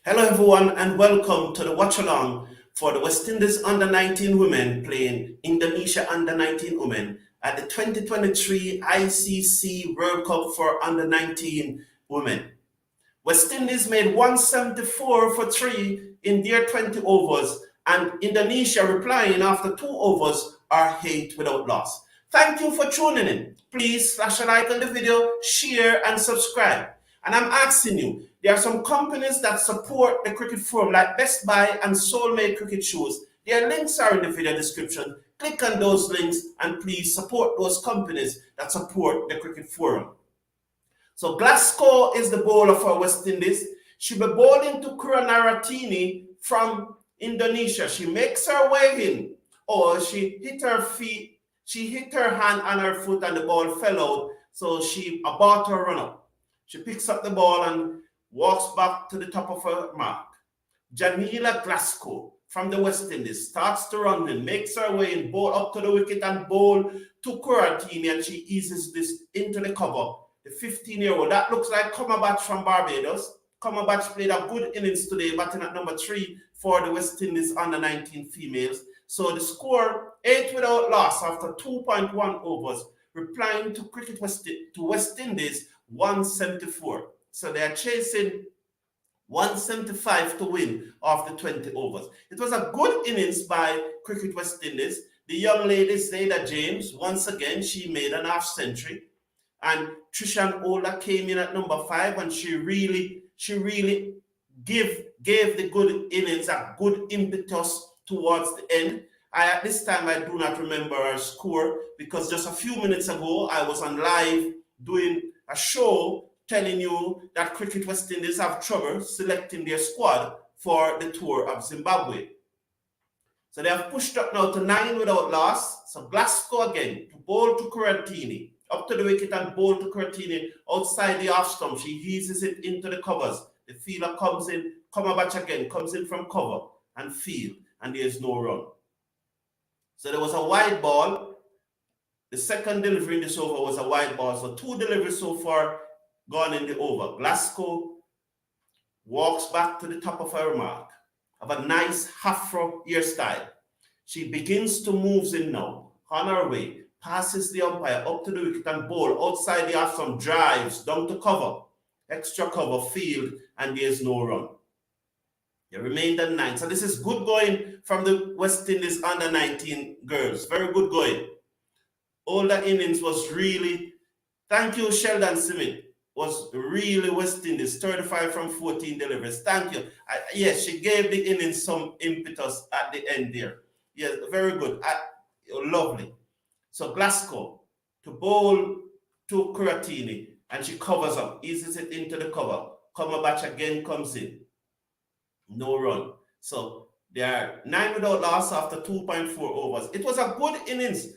Hello, everyone, and welcome to the watch along for the West Indies under 19 women playing Indonesia under 19 women at the 2023 ICC World Cup for under 19 women. West Indies made 174 for 3 in their 20 overs, and Indonesia replying after 2 overs are 8 without loss. Thank you for tuning in. Please slash a like on the video, share, and subscribe. And I'm asking you, there are some companies that support the cricket forum like Best Buy and Soulmate Cricket Shoes. Their links are in the video description. Click on those links and please support those companies that support the cricket forum. So Glasgow is the bowler for West Indies. She'll be bowling to Kuranaratini from Indonesia. She makes her way in. Oh, she hit her feet. She hit her hand on her foot and the ball fell out. So she abort her run-up. She picks up the ball and walks back to the top of her mark. Janila Glasgow from the West Indies starts to run in, makes her way in, bowl up to the wicket and bowl to Kuratini, and she eases this into the cover. The 15-year-old, that looks like Cumberbatch from Barbados. Cumberbatch played a good innings today, batting at number 3 for the West Indies under 19 females. So the score, 8 without loss after 2.1 overs, replying to West Indies 174. So they are chasing 175 to win after 20 overs. It was a good innings by Cricket West Indies. The young lady, Zayda James, once again, she made an half century. And Trishan Ola came in at number 5, and she really gave the good innings a good impetus towards the end. At this time, I do not remember her score because just a few minutes ago, I was on live doing a show telling you that Cricket West Indies have trouble selecting their squad for the tour of Zimbabwe. So they have pushed up now to 9 without loss. So Glasgow again to bowl to Kuratini, up to the wicket and bowl to Kuratini outside the off stump. She eases it into the covers. The fielder comes in, Cumberbatch again, comes in from cover and field, and there's no run. So there was a wide ball. The second delivery in this over was a wide ball. So 2 deliveries so far gone in the over. Glasgow walks back to the top of her mark, of a nice afro hairstyle. She begins to move in now, on her way, passes the umpire up to the wicket and bowl outside the off stump, drives down to cover, extra cover, field, and there's no run. They remained at 9. So this is good going from the West Indies under 19 girls. Very good going. All the innings was really, thank you, Sheldon Smith, was really West Indies, 35 from 14 deliveries. Thank you. Yes, she gave the innings some impetus at the end there. Yes, very good. Lovely. So Glasgow to bowl to Kuratini, and she covers up, eases it into the cover. Cumberbatch again comes in. No run. So they are 9 without loss after 2.4 overs. It was a good innings.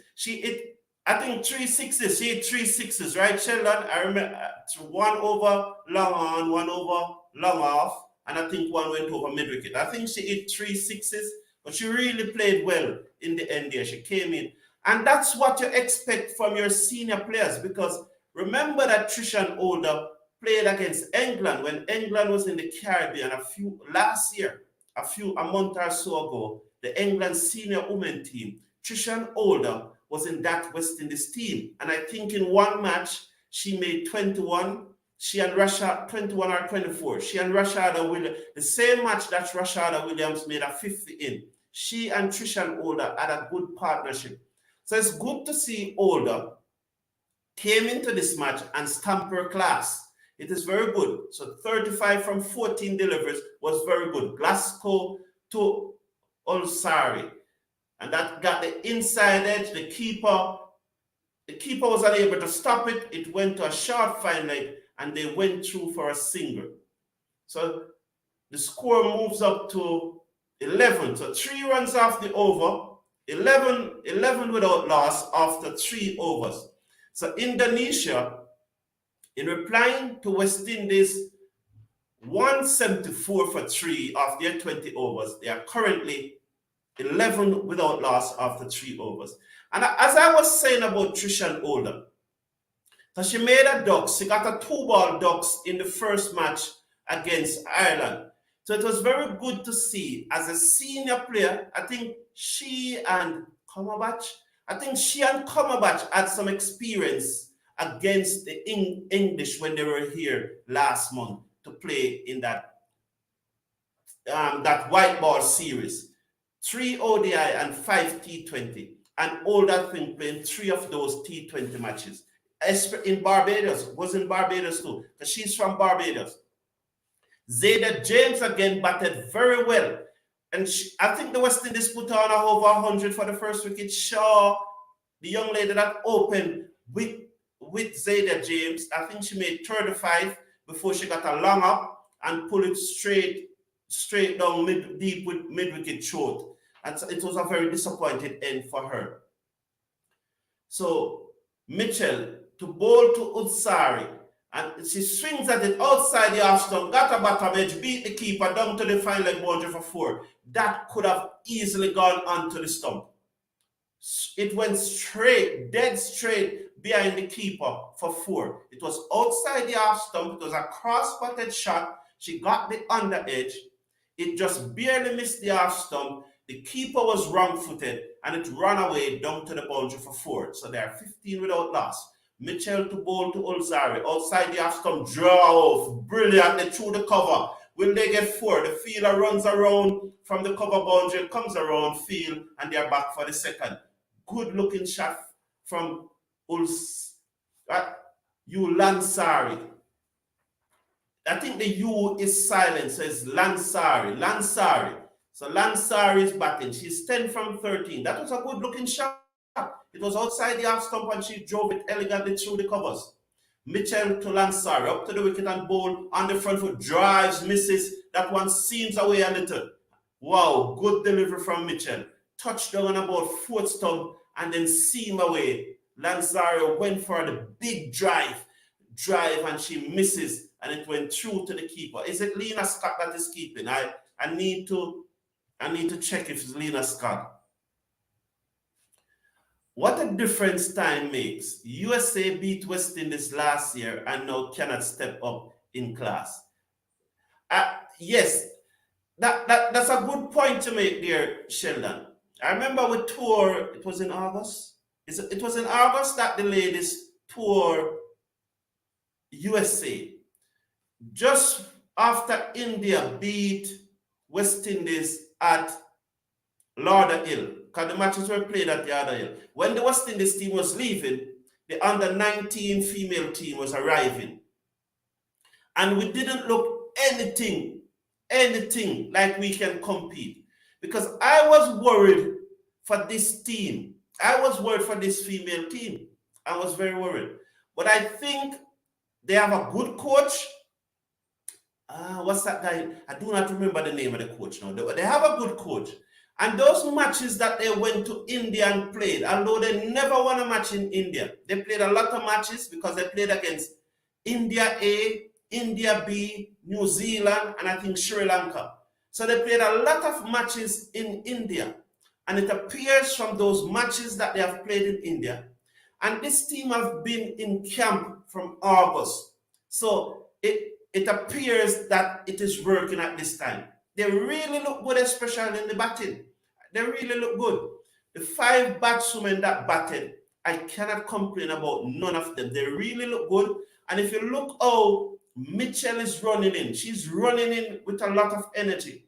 I think 3 sixes. She hit 3 sixes, right, Sheldon? I remember 1 over long on, 1 over long off, and I think 1 went over mid wicket. I think she hit 3 sixes, but she really played well in the end there. She came in. And that's what you expect from your senior players, because remember that Trishan Older played against England when England was in the Caribbean a month or so ago. The England senior women team, Trishan Older, was in that West Indies team. And I think in one match, she made 21. She and Rashad, 21 or 24. She and Rashada Williams, the same match that Rashada Williams made a 50 in. She and Trishan Older had a good partnership. So it's good to see Older came into this match and stamp her class. It is very good. So 35 from 14 deliveries was very good. Glasgow to Olsari. And that got the inside edge. The keeper was unable to stop it. It went to a short fine leg, and they went through for a single. So the score moves up to 11. So 3 runs off the over, 11 without loss after 3 overs. So Indonesia, in replying to West Indies 174 for 3 of their 20 overs, they are currently 11 without loss after 3 overs. And as I was saying about Trishan Older, so she made a duck. She got a 2-ball ducks in the first match against Ireland. So it was very good to see as a senior player. I think she and Cumberbatch had some experience against the English when they were here last month to play in that white ball series. 3 ODI and 5 T20. And all that thing playing 3 of those T20 matches. In Barbados, was in Barbados too, because she's from Barbados. Zayda James again batted very well. And I think the West Indies put on over 100 for the first wicket. Shaw, the young lady that opened with Zayda James, I think she made 35 before she got a long up and pulled it straight down deep with mid-wicket short. And so it was a very disappointed end for her. So Mitchell to bowl to Utsari, and she swings at it outside the off stump, got a bottom edge, beat the keeper down to the fine leg boundary for 4. That could have easily gone onto the stump. It went straight, dead straight behind the keeper for 4. It was outside the off stump. It was a cross-butted shot. She got the under edge. It just barely missed the off stump. The keeper was wrong-footed, and it ran away down to the boundary for 4. So they are 15 without loss. Mitchell to bowl to Ulzari. Outside the off stump, draw off. Brilliant. They threw the cover. When they get 4, the fielder runs around from the cover boundary, comes around field, and they're back for the second. Good-looking shot from Lansari. I think the U is silent, so it's Lansari. So Lansari is batting. She's 10 from 13. That was a good-looking shot. It was outside the half stump and she drove it elegantly through the covers. Mitchell to Lansari, up to the wicket and bowl on the front foot, drives, misses. That one seams away a little. Wow, good delivery from Mitchell. Touchdown about 4th stump and then seam away. Lansari went for the big drive and she misses and it went through to the keeper. Is it Lena Scott that is keeping? I need to check if it's Lena Scott. What a difference time makes. USA beat West Indies last year and now cannot step up in class. Yes, that's a good point to make there, Sheldon. I remember we toured, it was in August. It was in August that the ladies toured USA. Just after India beat West Indies at Lauderhill, because the matches were played at the Lauderhill. When the West Indies team was leaving, the under-19 female team was arriving. And we didn't look anything like we can compete. Because I was worried for this team. I was worried for this female team. I was very worried. But I think they have a good coach. What's that guy? I do not remember the name of the coach now. They have a good coach. And those matches that they went to India and played, although they never won a match in India, they played a lot of matches because they played against India A, India B, New Zealand, and I think Sri Lanka. So they played a lot of matches in India. And it appears from those matches that they have played in India. And this team have been in camp from August. So it appears that it is working at this time. They really look good, especially in the batting. They really look good. The 5 batswomen that batted, I cannot complain about none of them. They really look good. And if you look how Mitchell is running in, she's running in with a lot of energy.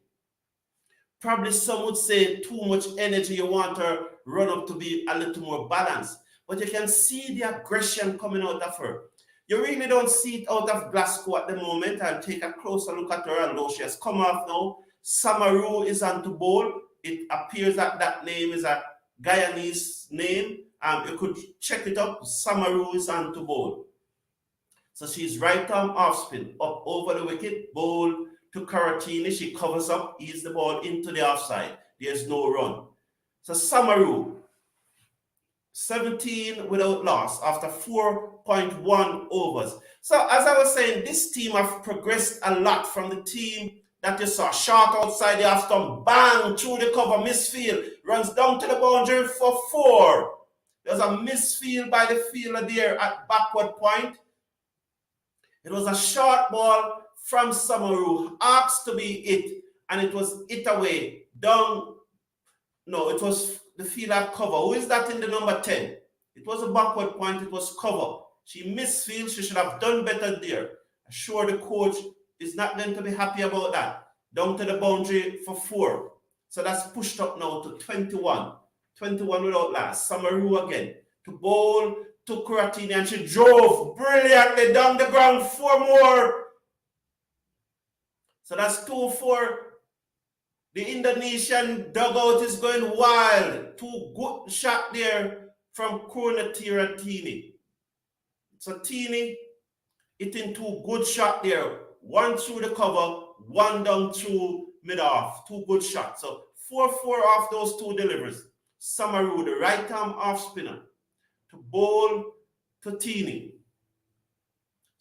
Probably some would say too much energy. You want her run up to be a little more balanced. But you can see the aggression coming out of her. You really don't see it out of Glasgow at the moment. I'll take a closer look at her, although she has come off now. Samaru is on to bowl. It appears that that name is a Guyanese name. You could check it up. Samaru is on to bowl. So she's right arm off spin, up over the wicket, bowl to Karatini. She covers up, ease the ball into the offside. There's no run. So Samaru, 17 without loss after 4.1 overs. So as I was saying, this team have progressed a lot from the team that you saw. Shot outside the off stump, bang, through the cover, misfield, runs down to the boundary for 4. There's a misfield by the fielder there at backward point. It was a short ball from Samaru, asked to be it, and it was it away. Down, no, it was the fielder cover. Who is that in the number 10? It was a backward point, it was cover. She missed field, she should have done better there. I'm sure the coach is not going to be happy about that. Down to the boundary for 4. So that's pushed up now to 21. 21 without last. Samaru again. To bowl to Kuratini, and she drove brilliantly down the ground. 4 more. So that's 2-4. The Indonesian dugout is going wild. 2 good shot there from Kurunatira Tini. So Tini hitting 2 good shot there. 1 through the cover, 1 down through mid-off. 2 good shots. So 4-4 off those 2 deliveries. Samaru, the right arm off spinner, to bowl to Tini.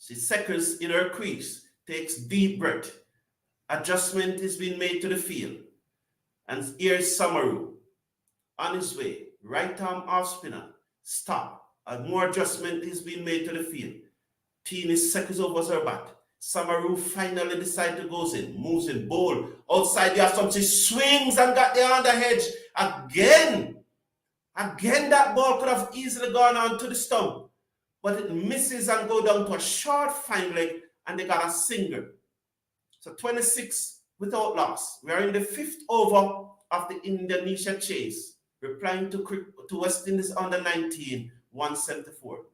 She seconds in her crease, takes deep breath. Adjustment is being made to the field. And here's Samaru on his way. Right arm off spinner. Stop. And more adjustment is being made to the field. Tini seconds over her bat. Samaru finally decides to go in. Moves in, bowl. Outside the stump. She swings and got the underedge. Again, that ball could have easily gone on to the stump. But it misses and go down to a short fine leg. And they got a single. So 26 without loss. We are in the 5th over of the Indonesia chase. Replying to West Indies under 19, 174.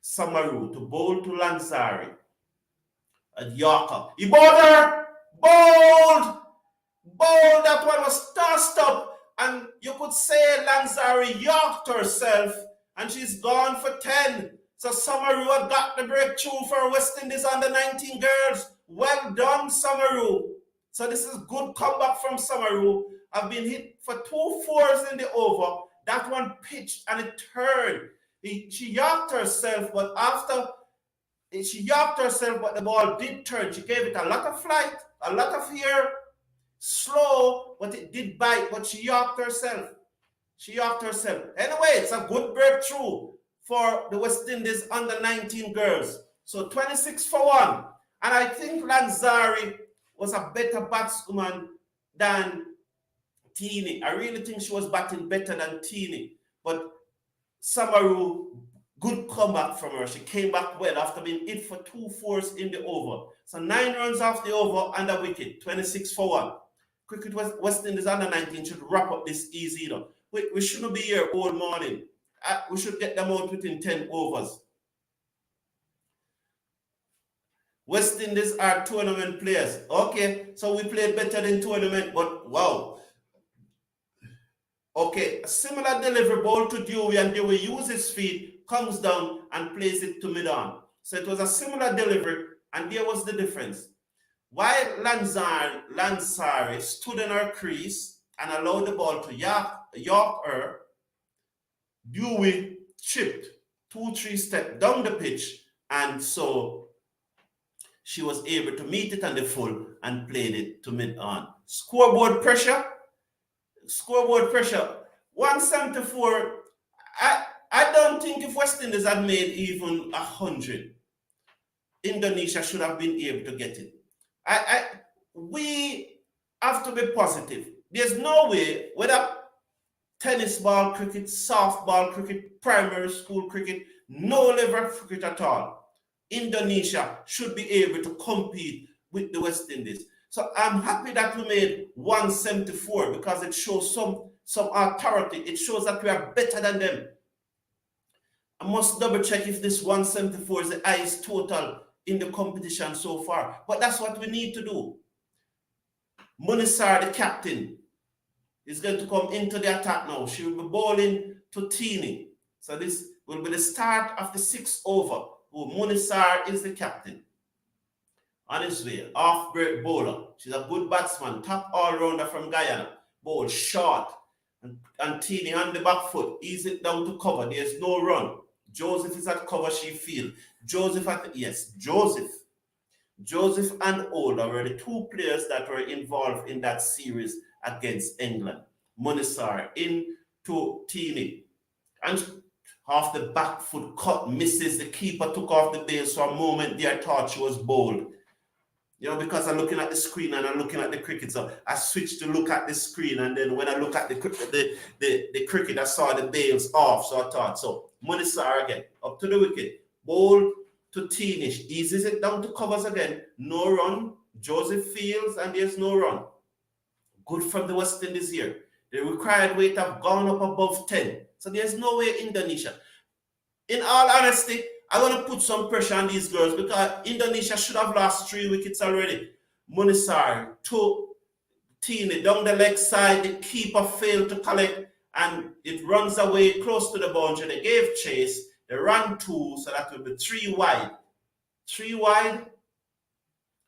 Samaru to bowl to Lansari. At Yorker. He bowled her! Bowled! That one was tossed up. And you could say Lansari yorked herself. And she's gone for 10. So Samaru had got the breakthrough for West Indies under 19 girls. Well done, Samaru. So this is good comeback from Samaru. I've been hit for 2 fours in the over. That one pitched and it turned. She yorked herself, but the ball did turn. She gave it a lot of flight, a lot of air, slow, but it did bite, but she yorked herself. Anyway, it's a good breakthrough for the West Indies under 19 girls. So 26 for 1. And I think Lansari was a better batswoman than Tini. I really think she was batting better than Tini. But Samaru, good comeback from her. She came back well after being hit for 2 fours in the over. So 9 runs off the over and a wicket, 26 for 1. Cricket West Indies under 19 should wrap up this easy. We shouldn't be here all morning. We should get them out within 10 overs. West Indies are tournament players. Okay, so we played better than tournament, but wow. Okay, a similar delivery ball to Dewey, and Dewey uses his feet, comes down and plays it to mid-on. So it was a similar delivery, and there was the difference. While Lansari stood in her crease and allowed the ball to york her, Dewey chipped 2-3 steps down the pitch, and so she was able to meet it on the full and played it to mid-on. Scoreboard pressure. 174. I don't think if West Indies had made even 100, Indonesia should have been able to get it. We have to be positive. There's no way, whether tennis ball cricket, softball cricket, primary school cricket, no level cricket at all, Indonesia should be able to compete with the West Indies. So I'm happy that we made 174 because it shows some authority. It shows that we are better than them. I must double check if this 174 is the highest total in the competition so far. But that's what we need to do. Munisar, the captain, is going to come into the attack now. She will be bowling to Tini. So this will be the start of the 6th over. Munisar is the captain. On his way, off-break bowler. She's a good batsman, top all-rounder from Guyana. Bowl short. And Tini on the back foot. Ease it down to cover. There's no run. Joseph is at cover, she field. Joseph and Ola were the 2 players that were involved in that series against England. Munisar into Tini. And half the back foot cut, misses. The keeper took off the base for a moment there, thought she was bowled. Because I'm looking at the screen and I'm looking at the cricket. So I switched to look at the screen, and then when I look at the cricket, I saw the bails off. So I thought, so Munisar again, up to the wicket, ball to Teenish, eases it down to covers again, no run. Joseph Fields, and there's no run. Good from the West Indies here. The required weight have gone up above 10. So there's no way Indonesia. In all honesty, I want to put some pressure on these girls because Indonesia should have lost 3 wickets already. Munisar, 2, Tini down the leg side, the keeper failed to collect and it runs away close to the boundary. They gave chase, they ran 2, so that will be 3 wide. 3 wide.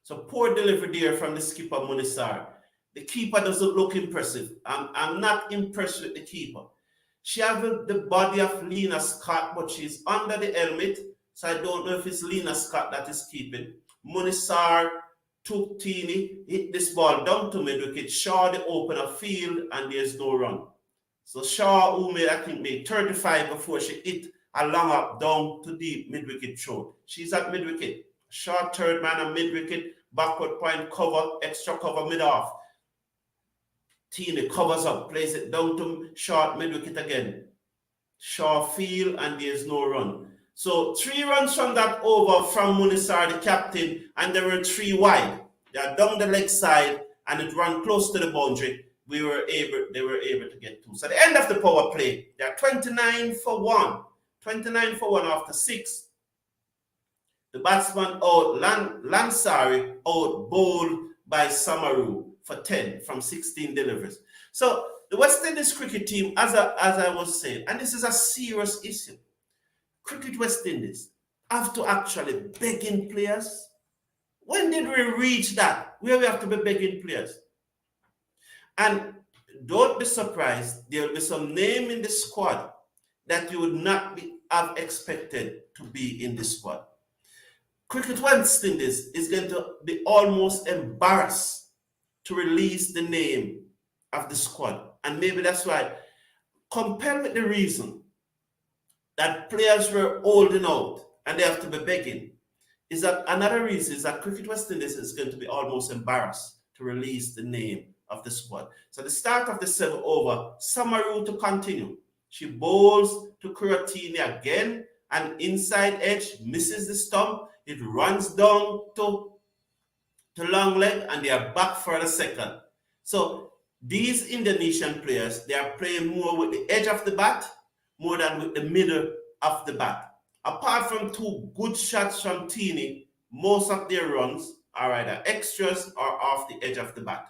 So poor delivery there from the skipper Munisar. The keeper doesn't look impressive. I'm not impressed with the keeper. She has the body of Lena Scott, but she's under the helmet, so I don't know if it's Lena Scott that is keeping. Munisar took Teeny, hit this ball down to mid-wicket. Shaw the opener field, and there's no run. So Shaw, who made, I think, made 35 before she hit a long up down to deep mid-wicket throw. She's at mid-wicket. Shaw third man and mid-wicket, backward point cover, extra cover mid-off. Teeny covers up, plays it down to short mid-wicket again. Shaw field, and there's no run. So 3 runs from that over from Munisar, the captain, and there were 3 wide. They are down the leg side, and it ran close to the boundary. They were able to get 2. So the end of the power play, they are 29 for 1. 29 for 1 after 6. The batsman out, Lansari out bowled by Samaru for 10 from 16 deliveries. So the West Indies cricket team, as I was saying, and this is a serious issue, Cricket West Indies have to actually beg in players. When did we reach that, where we have to be begging players? And don't be surprised, there will be some name in the squad that you would not have expected to be in the squad. Cricket West Indies is going to be almost embarrassed to release the name of the squad. And maybe that's why, compared with the reason that players were holding out and they have to be begging, is that another reason is that Cricket West Indies is going to be almost embarrassed to release the name of the squad. So the start of the 7th over, Samaru to continue. She bowls to Kuratini again, and inside edge, misses the stump. It runs down to long leg, and they are back for the second. So these Indonesian players, they are playing more with the edge of the bat, more than with the middle of the bat. Apart from 2 good shots from Tini, most of their runs are either extras or off the edge of the bat.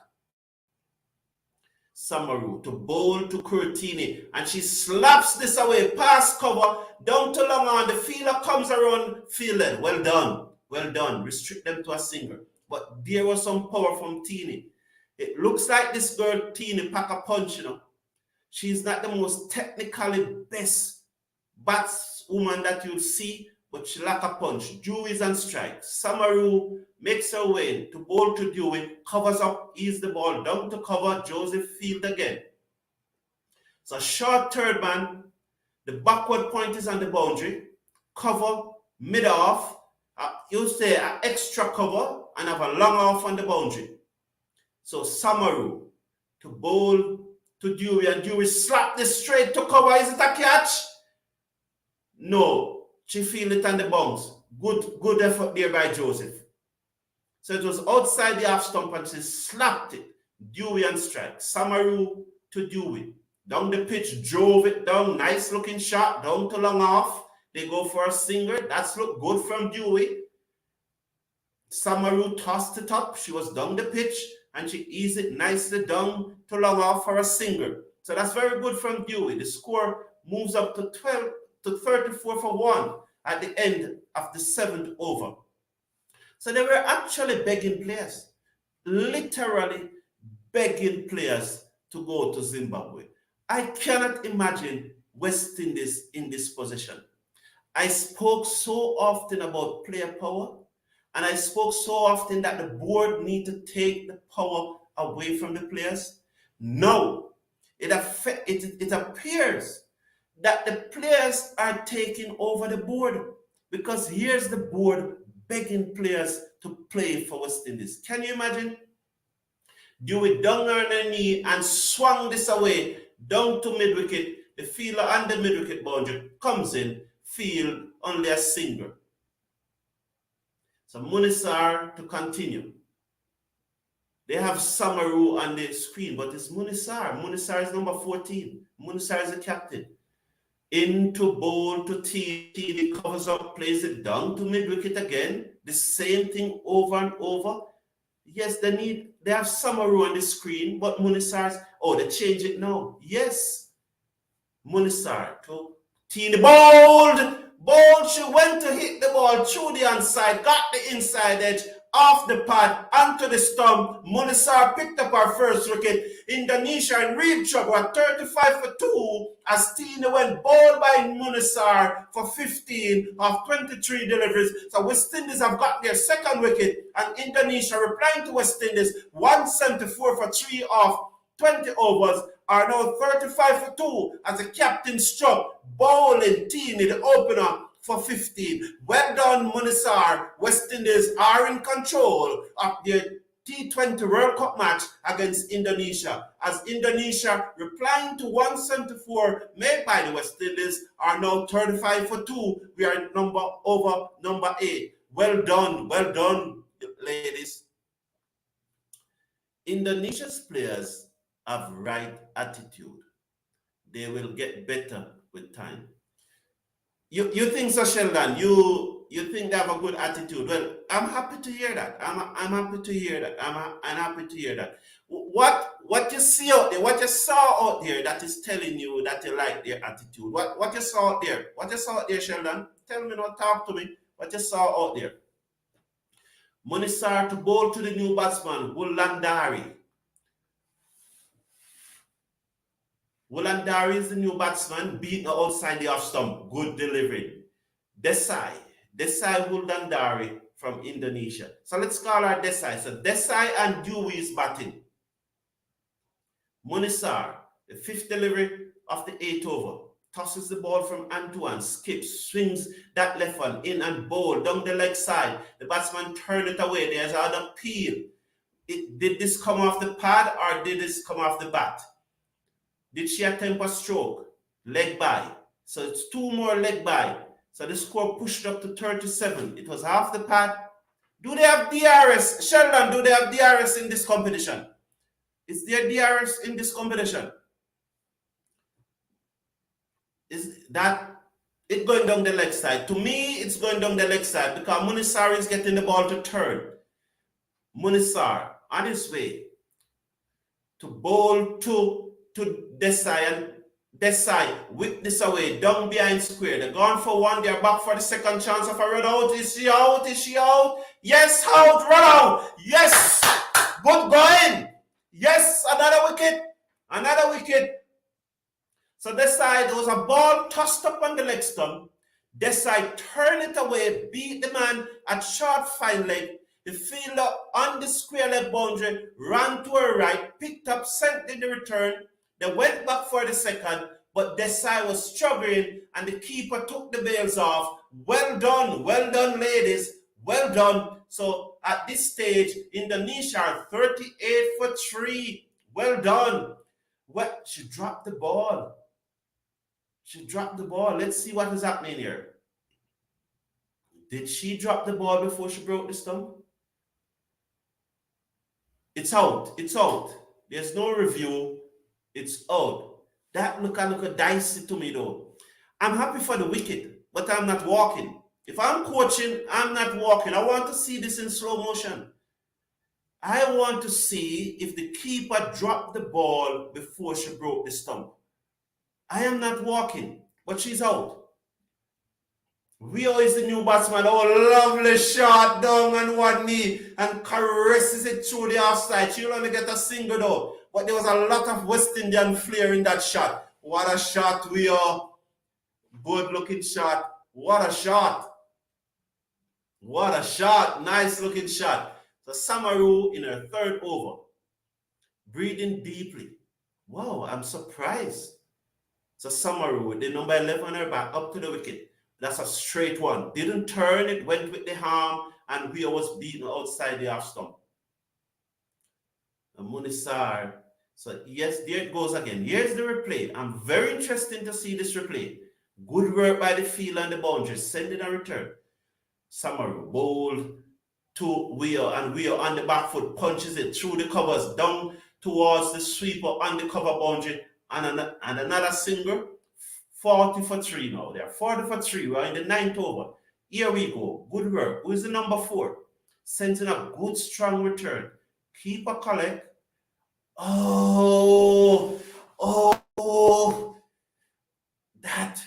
Samaru to bowl to Kurtini, and she slaps this away, pass cover, down to long on. The fielder comes around, fielded. Well done, well done. Restrict them to a single. But there was some power from Teeny. It looks like this girl, Teeny, pack a punch, She's not the most technically best batswoman that you'll see, but she lack a punch. Dewey's on strike. Samaru makes her way to bowl to Dewey, covers up, ease the ball down to cover, Joseph field again. So short third man, the backward point is on the boundary, cover, mid-off, you say an extra cover, and have a long off on the boundary. So Samaru to bowl to Dewey, and Dewey slap this straight to cover. Is it a catch? No, she feel it on the bounce. Good effort there by Joseph. So it was outside the half stump and she slapped it. Dewey on strike. Samaru to Dewey. Down the pitch, drove it down. Nice looking shot. Down to long off. They go for a single. That's looked good from Dewey. Samaru tossed it up. She was down the pitch and she eased it nicely down to long off for a single. So that's very good from Dewey. The score moves up to 34 for 1 at the end of the 7th over. So they were actually begging players, literally begging players to go to Zimbabwe. I cannot imagine West Indies in this position. I spoke so often about player power, and I spoke so often that the board need to take the power away from the players. No, it appears that the players are taking over the board, because here's the board begging players to play for West Indies. Can you imagine? Dewey down on her knee and swung this away down to mid wicket. The fielder and the mid wicket boundary comes in, field only a single. So Munisar to continue. They have Samaru on the screen, but it's Munisar. Munisar is number 14. Munisar is the captain. Into bowl to T. He covers up, plays it down to mid wicket again. The same thing over and over. Yes, they have Samaru on the screen, but Munisar's, they change it now. Yes. Munisar to T. Bold. She went to hit the ball through the inside, got the inside edge, off the pad, onto the stump. Munisar picked up our first wicket. Indonesia in real trouble at 35 for 2 as Tina went bowled by Munisar for 15 of 23 deliveries. So West Indies have got their second wicket, and Indonesia replying to West Indies 174 for 3 off 20 overs are now 35 for 2 as the captain struck bowling Tina the opener for 15. Well done, Munisar. West Indies are in control of their T20 World Cup match against Indonesia. As Indonesia, replying to 174 made by the West Indies, are now 35 for 2. We are number 8. Well done, ladies. Indonesia's players have right attitude. They will get better with time. You think so, Sheldon? You think they have a good attitude? Well, I'm happy to hear that. I'm happy to hear that. I'm happy to hear that. What you see out there, what you saw out there that is telling you that you like their attitude. What you saw out there? What you saw out there, Sheldon? Tell me, talk to me. What you saw out there? Munisar to bowl to the new batsman, Wulandari. Wulandari is the new batsman, beating outside the off stump. Good delivery. Desai Wulandari from Indonesia. So let's call her Desai. So Desai and Dewey is batting. Munisar, the 5th delivery of the 8th over, tosses the ball from Antoine, skips, swings that left one in and bowl down the leg side. The batsman turned it away. There's another peel. Did this come off the pad or did this come off the bat? Did she attempt a stroke? Leg by. So it's 2 more leg by. So the score pushed up to 37. It was half the pad. Do they have DRS? Sheldon, do they have DRS in this competition? Is there DRS in this competition? Is that it going down the leg side? To me, it's going down the leg side because Munisar is getting the ball to third. Munisar on his way to bowl to Desai, and Desai whip this away down behind square. They're gone for 1. They're back for the second chance of a run out. Is she out? Is she out? Yes, out, run out. Yes, good going. Yes, another wicket. So Desai, there was a ball tossed up on the leg stump. Desai turned it away, beat the man at short fine leg. The fielder on the square leg boundary ran to her right, picked up, sent in the return. They went back for the second, but Desai was struggling and the keeper took the bails off. Well done, ladies. Well done. So at this stage, Indonesia are 38 for 3. Well done. Well, she dropped the ball. Let's see what is happening here. Did she drop the ball before she broke the stump? It's out. There's no review. It's out. That look dicey to me though. I'm happy for the wicket, but I'm not walking. If I'm coaching, I'm not walking. I want to see this in slow motion. I want to see if the keeper dropped the ball before she broke the stump. I am not walking, but she's out. Rio is the new batsman. Oh, lovely shot down on one knee and caresses it through the offside. She'll only get a single though. But there was a lot of West Indian flair in that shot. What a shot, Rio. Good looking shot. What a shot. Nice looking shot. So Samaru in her 3rd over. Breathing deeply. Wow, I'm surprised. So Samaru with the number 11 on her back up to the wicket. That's a straight one. Didn't turn it, went with the arm and Weir was beaten outside the off stump. And Munisar. So yes, there it goes again. Here's the replay. I'm very interested to see this replay. Good work by the field and the boundary. Send it and return. Samaru bowled to Weir, and Weir on the back foot punches it through the covers down towards the sweeper on the cover boundary, and another single. 40 for 3 now. They're 40 for 3. We're in the 9th over. Here we go. Good work. Who is the number 4? Sending a good strong return. Keep a collect. Oh, that.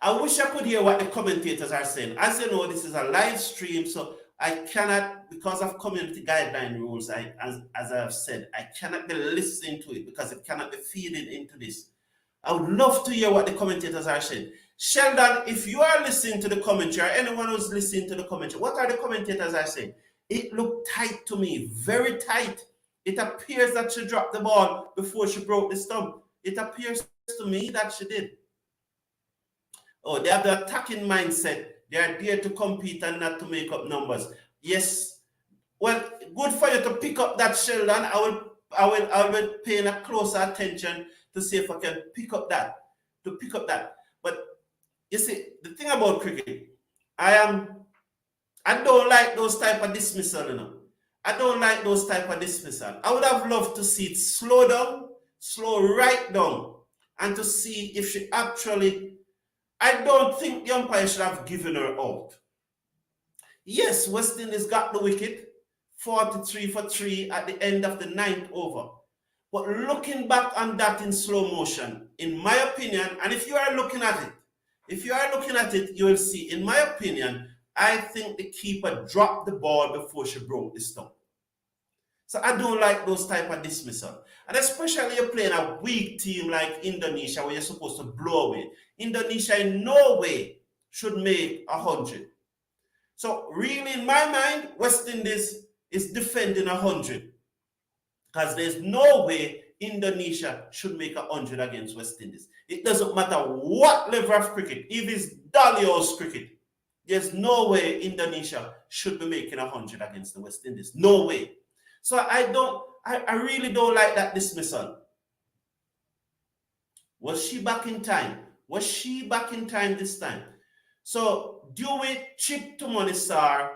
I wish I could hear what the commentators are saying. As you know, this is a live stream, so I cannot, because of community guideline rules, as I have said, I cannot be listening to it because it cannot be feeding into this. I would love to hear what the commentators are saying. Sheldon, if you are listening to the commentary, or anyone who's listening to the commentary, what are the commentators are saying? It looked tight to me, very tight. It appears that she dropped the ball before she broke the stump. It appears to me that she did. Oh, they have the attacking mindset. They are there to compete and not to make up numbers. Yes. Well, good for you to pick up that, Sheldon. I will be paying a closer attention to see if I can pick up that. But you see, the thing about cricket, I don't like those type of dismissal, you know. I don't like those type of dismissal. I would have loved to see it slow down, slow right down, and to see if she actually. I don't think the umpire should have given her out. Yes, West Indies got the wicket, 43 for 3 at the end of the 9th over. But looking back on that in slow motion, in my opinion, and if you are looking at it, you will see, in my opinion, I think the keeper dropped the ball before she broke the stump. So I don't like those type of dismissal. And especially you're playing a weak team like Indonesia where you're supposed to blow away. Indonesia in no way should make 100. So really, in my mind, West Indies is defending 100. Because there's no way Indonesia should make 100 against West Indies. It doesn't matter what level of cricket, if it's Dalios cricket, there's no way Indonesia should be making 100 against the West Indies. No way. So I really don't like that dismissal. Was she back in time? Was she back in time this time? So Dewey chipped to Monisar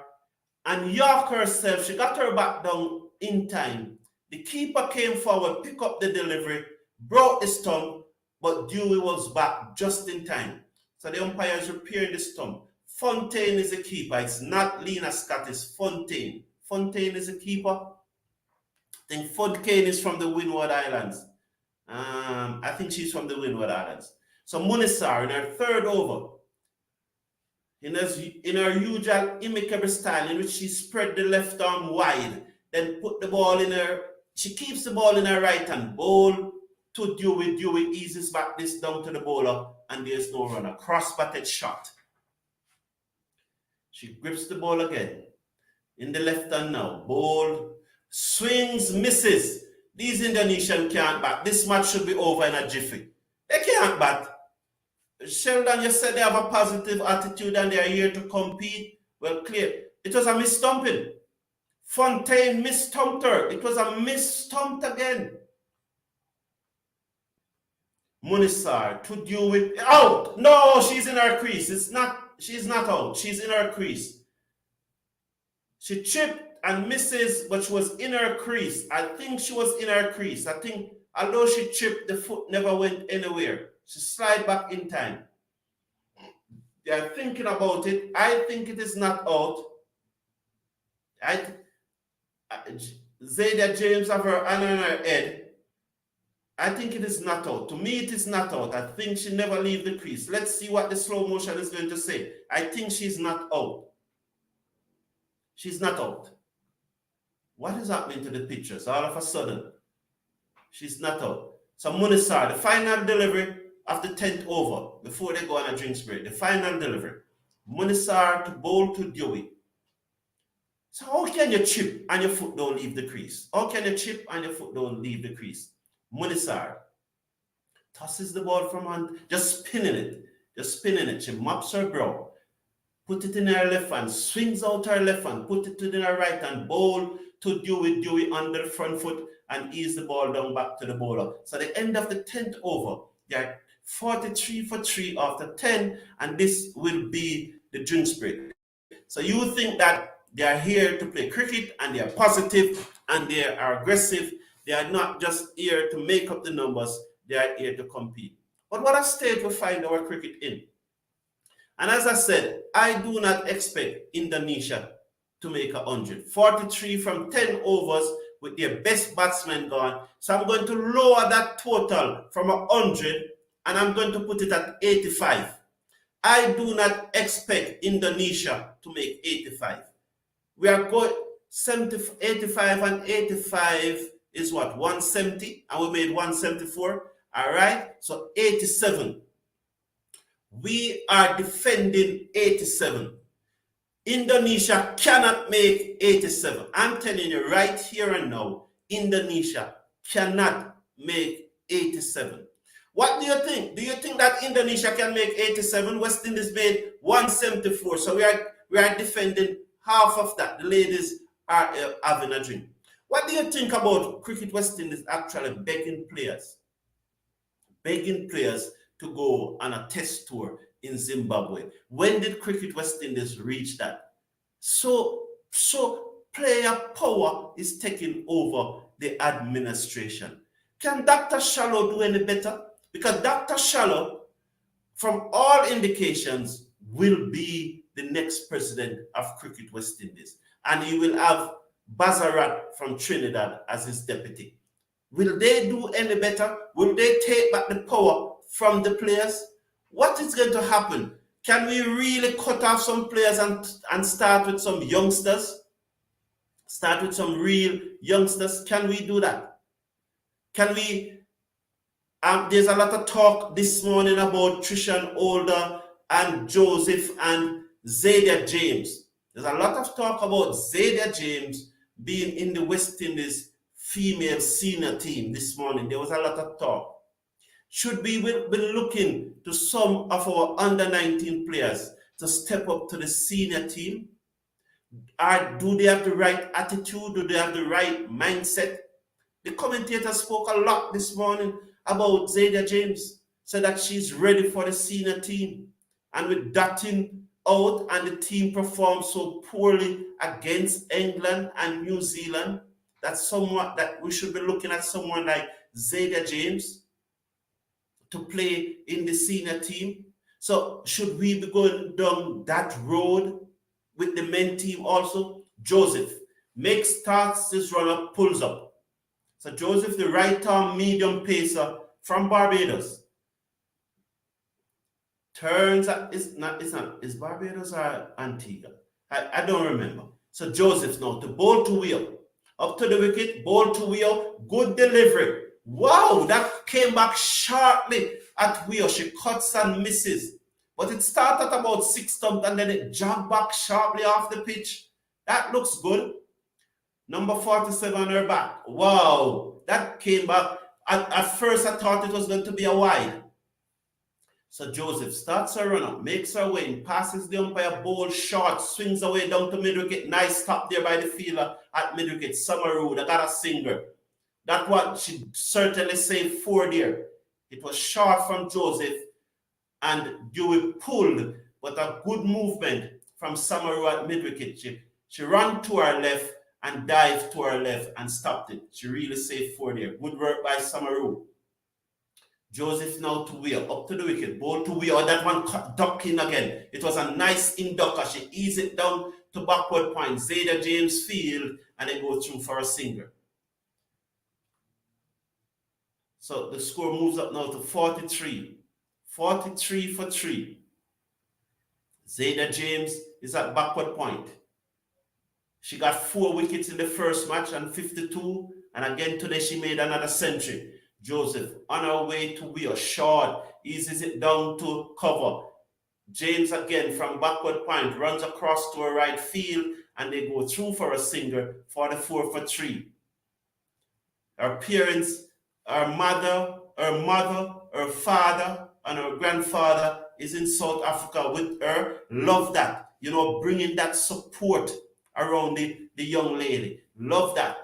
and York herself, she got her back down in time. The keeper came forward, picked up the delivery, brought the stump, but Dewey was back just in time. So the umpire is repairing the stump. Fontaine is the keeper. It's not Lena Scott, it's Fontaine. Fontaine is the keeper. I think Fontaine is from the Windward Islands. I think she's from the Windward Islands. So Munisar in her 3rd over, in her usual impeccable style in which she spread the left arm wide, then put the ball in her, she keeps the ball in her right hand, bowl to Dewey. Dewey eases back this down to the bowler, and there's no runner. Cross-batted shot. She grips the ball again. In the left hand now, bowl, swings, misses. These Indonesians can't bat. This match should be over in a jiffy. They can't bat. Sheldon, you said they have a positive attitude and they are here to compete. Well, clear. It was a miss-stumping. Fontaine miss-stumped her. It was a miss-stumped again. Munisar to deal with. Out! No, she's in her crease. She's not out. She's in her crease. She chipped and misses, but she was in her crease. I think she was in her crease. I think, although she chipped, the foot never went anywhere. She slid back in time. They are thinking about it. I think it is not out. Zayda James have her hand on her head. I think it is not out. To me, it is not out. I think she never leave the crease. Let's see what the slow motion is going to say. I think she's not out. She's not out. What is happening to the pictures? All of a sudden, she's not out. So Munisar, the final delivery of the 10th over, before they go on a drinks break, the final delivery. Munisar to bowl to Dewey. So how can you chip and your foot don't leave the crease? How can you chip and your foot don't leave the crease? Munisar tosses the ball from hand, just spinning it. She mops her brow. put it in her left hand, swings out her left hand, put it in her right hand, bowl to Dewey under the front foot, and ease the ball down back to the bowler. So at the end of the 10th over, they're 43 for 3 after 10, and this will be the drinks break. So you think that they are here to play cricket and they are positive and they are aggressive. They are not just here to make up the numbers, they are here to compete. But what a state we find our cricket in. And as I said, I do not expect Indonesia to make 100. 43 from 10 overs with their best batsman gone. So I'm going to lower that total from 100 and I'm going to put it at 85. I do not expect Indonesia to make 85. We are going 85 and 85 is what? 170, and we made 174. All right, so 87. We are defending 87. Indonesia cannot make 87. I'm telling you right here and now, Indonesia cannot make 87. What do you think? Do you think that Indonesia can make 87? West Indies made 174. So we are defending half of that. The ladies are having a drink. What do you think about Cricket West Indies actually begging players to go on a test tour in Zimbabwe? When did Cricket West Indies reach that? So player power is taking over the administration. Can Dr. Shallow do any better? Because Dr. Shallow, from all indications, will be the next president of Cricket West Indies. And he will have Bazarat from Trinidad as his deputy. Will they do any better? Will they take back the power from the players? What is going to happen? Can we really cut off some players and start with some youngsters? Start with some real youngsters? Can we do that? Can we? There's a lot of talk this morning about Trishan Older and Joseph and Zadia James. There's a lot of talk about Zadia James being in the West Indies female senior team this morning. There was a lot of talk. Should we be looking to some of our under-19 players to step up to the senior team? Do they have the right attitude? Do they have the right mindset? The commentator spoke a lot this morning about Zadia James, said that she's ready for the senior team. And with Dutton out and the team performed so poorly against England and New Zealand, that we should be looking at someone like Zadia James to play in the senior team. So should we be going down that road with the men team also? Joseph starts his run-up, pulls up. So Joseph, the right-arm medium pacer from Barbados, turns at, is Barbados or Antigua? I don't remember. So Joseph now to bowl to wheel. Up to the wicket, bowl to wheel, good delivery. Wow, that came back sharply at wheel. She cuts and misses. But it started about 6 stumps and then it jogged back sharply off the pitch. That looks good. Number 47 on her back. Wow, that came back. At first, I thought it was going to be a wide. So Joseph starts her run-up, makes her way in, passes the umpire, bowl short, swings away down to mid-wicket. Nice stop there by the fielder at mid-wicket. Summeroo, they got a singer. That one, she certainly saved 4 there. It was short from Joseph, and Dewey pulled, but a good movement from Summeroo at mid-wicket. She ran to her left and dived to her left and stopped it. She really saved 4 there. Good work by Summeroo. Joseph now to wheel, up to the wicket, ball to wheel. That one duck in again. It was a nice inducker. She eased it down to backward point. Zadia James field, and they go through for a singer. So the score moves up now to 43. 43 for 3. Zadia James is at backward point. She got 4 wickets in the first match and 52. And again today she made another century. Joseph on her way to wheel, short, eases it down to cover. James again from backward point runs across to her right field and they go through for a singer, 44 for 3. Her parents, her mother, her father, and her grandfather is in South Africa with her. Love that. bringing that support around the young lady. Love that.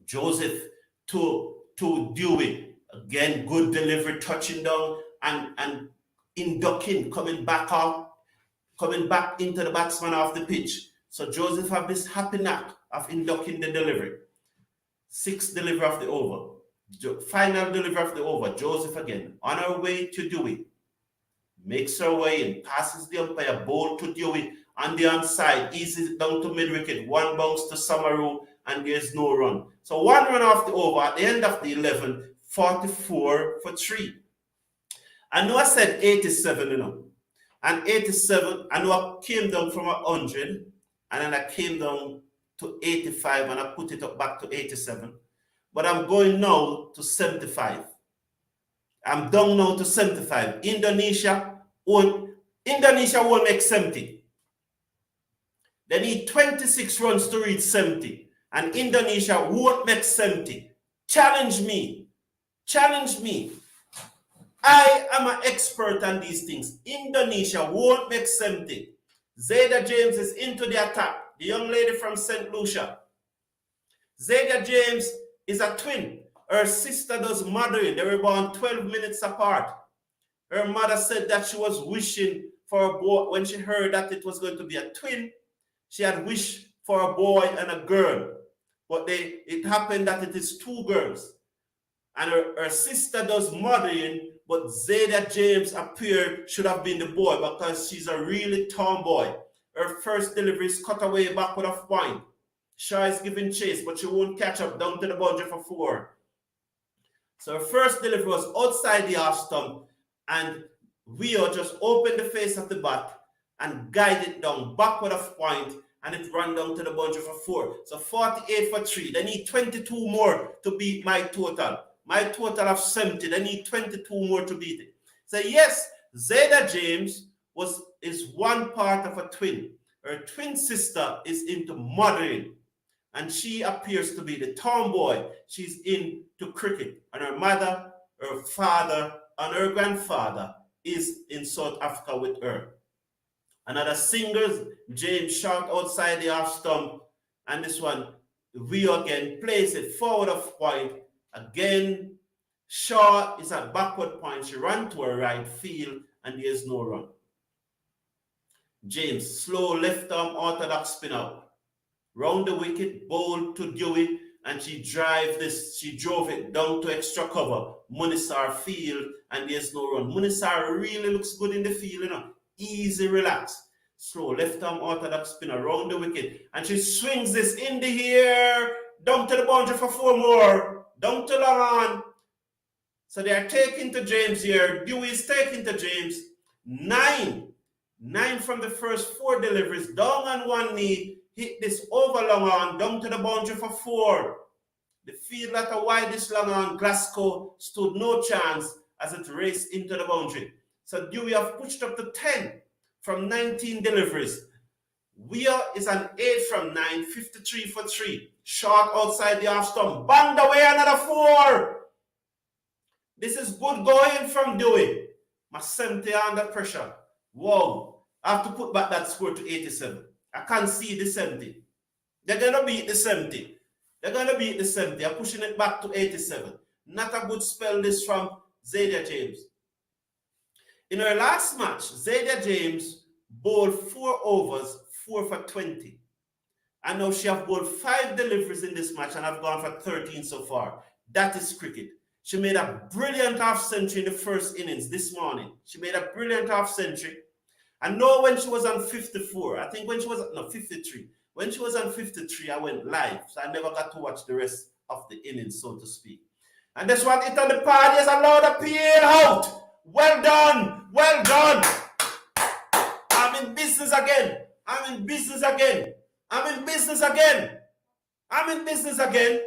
Joseph to Dewey. Again, good delivery, touching down and inducting, coming back out, coming back into the batsman off the pitch. So Joseph have this happy knack of inducting the delivery. Sixth delivery of the over. Final delivery of the over. Joseph again. On her way to Dewey. Makes her way and passes the umpire. Ball to Dewey on the onside. Eases it down to mid-wicket. One bounce to Samaru and there's no run. So one run off the over at the end of the 11, 44 for 3. I know I said 87, And 87, I know I came down from 100 and then I came down to 85 and I put it up back to 87. But I'm going now to 75. I'm down now to 75. Indonesia won't make 70. They need 26 runs to reach 70. And Indonesia won't make 70. Challenge me. Challenge me. I am an expert on these things. Indonesia won't make 70. Zayda James is into the attack. The young lady from St. Lucia. Zayda James is a twin. Her sister does mothering. They were born 12 minutes apart. Her mother said that she was wishing for a boy. When she heard that it was going to be a twin, she had wished for a boy and a girl. But it happened that it is 2 girls. And her sister does mothering, but Zayda James should have been the boy because she's a really tomboy. Her first delivery is cut away backward of point. Shaw is giving chase, but she won't catch up down to the boundary for 4. So her first delivery was outside the half stump, and Rio just opened the face of the bat and guided it down backward of point, and it ran down to the boundary for 4. So 48 for 3. They need 22 more to beat my total. My total of 70. They need 22 more to beat it. So yes, Zayda James is one part of a twin. Her twin sister is into mothering, and she appears to be the tomboy. She's into cricket, and her mother, her father, and her grandfather is in South Africa with her. Another single, James shot outside the half stump, and this one, Rio again plays it forward of point. Again, Shaw is at backward point. She ran to her right field, and there's no run. James, slow left arm orthodox spin out. Round the wicket, bowl to Dewey, and she drove it down to extra cover. Munisar field, and there's no run. Munisar really looks good in the field, Easy, relax. Slow left arm orthodox spin around the wicket, and she swings this in the air, down to the boundary for 4 more. Down to long on. So they are taking to James here. Dewey is taking to James. 9 from the first 4 deliveries. Down on one knee. Hit this over long on. Down to the boundary for 4. The field at a widest long on. Glasgow stood no chance as it raced into the boundary. So Dewey have pushed up to 10 from 19 deliveries. Weir is an 8 from 9, 53 for 3. Short outside the half stump. Banged away another 4. This is good going from Dewey. My 70 under pressure. Whoa. I have to put back that score to 87. I can't see the 70. They're going to beat the 70. They're going to beat the 70. I'm pushing it back to 87. Not a good spell this from Zayda James. In her last match, Zayda James bowled 4 overs, 4 for 20. And now she have bowled 5 deliveries in this match and I've gone for 13 so far. That is cricket. She made a brilliant half-century in the first innings this morning. She made a brilliant half-century. I know when she was on 54, I think when she was, 53. When she was on 53, I went live. So I never got to watch the rest of the innings, so to speak. And that's what it on the party is allowed to peel out. Well done. Well done. I'm in business again. I'm in business again. I'm in business again. I'm in business again.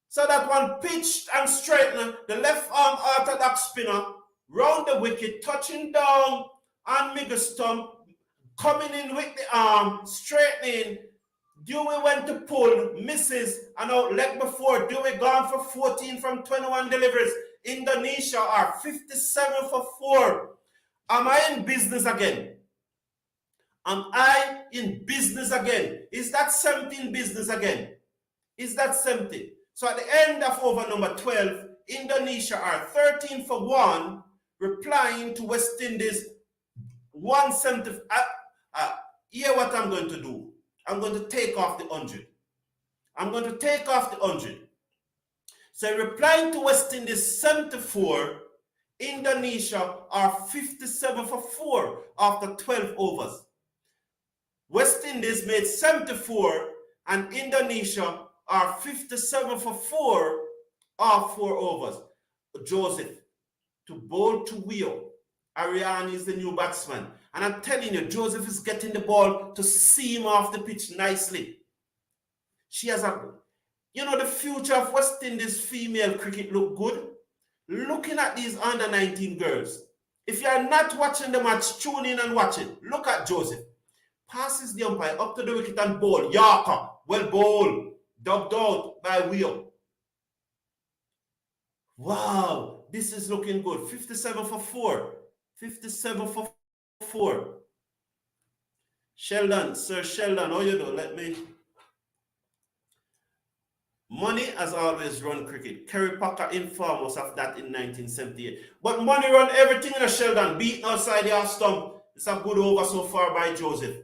So that one pitched and straightened, the left arm orthodox spinner, round the wicket, touching down on Miggle stump, coming in with the arm, straightening. Dewey went to pull, misses, and out leg before. Dewey gone for 14 from 21 deliveries. Indonesia are 57 for 4. Am I in business again? Am I in business again? Is that 17 business again? Is that 70? So at the end of over number 12, Indonesia are 13 for 1, replying to West Indies 170. Here what I'm going to do. I'm going to take off the 100. I'm going to take off the 100. So replying to West Indies 74, Indonesia are 57 for 4 after 12 overs. West Indies made 74 and Indonesia are 57 for 4 off 4 overs. Joseph to bowl to Wheel. Ariane is the new batsman. And I'm telling you, Joseph is getting the ball to seam off the pitch nicely. She has the future of West Indies female cricket look good. Looking at these under 19 girls. If you are not watching the match, tune in and watch it. Look at Joseph. Passes the umpire up to the wicket and bowl. Yorker. Well bowled. Dubbed out by Wheel. Wow. This is looking good. 57 for 4. 57 for 4. Sheldon. Sir Sheldon. How you do? Let me... Money has always run cricket. Kerry Packer informed us of that in 1978. But money run everything in a Sheldon. Beaten outside the half stump. It's a good over so far by Joseph.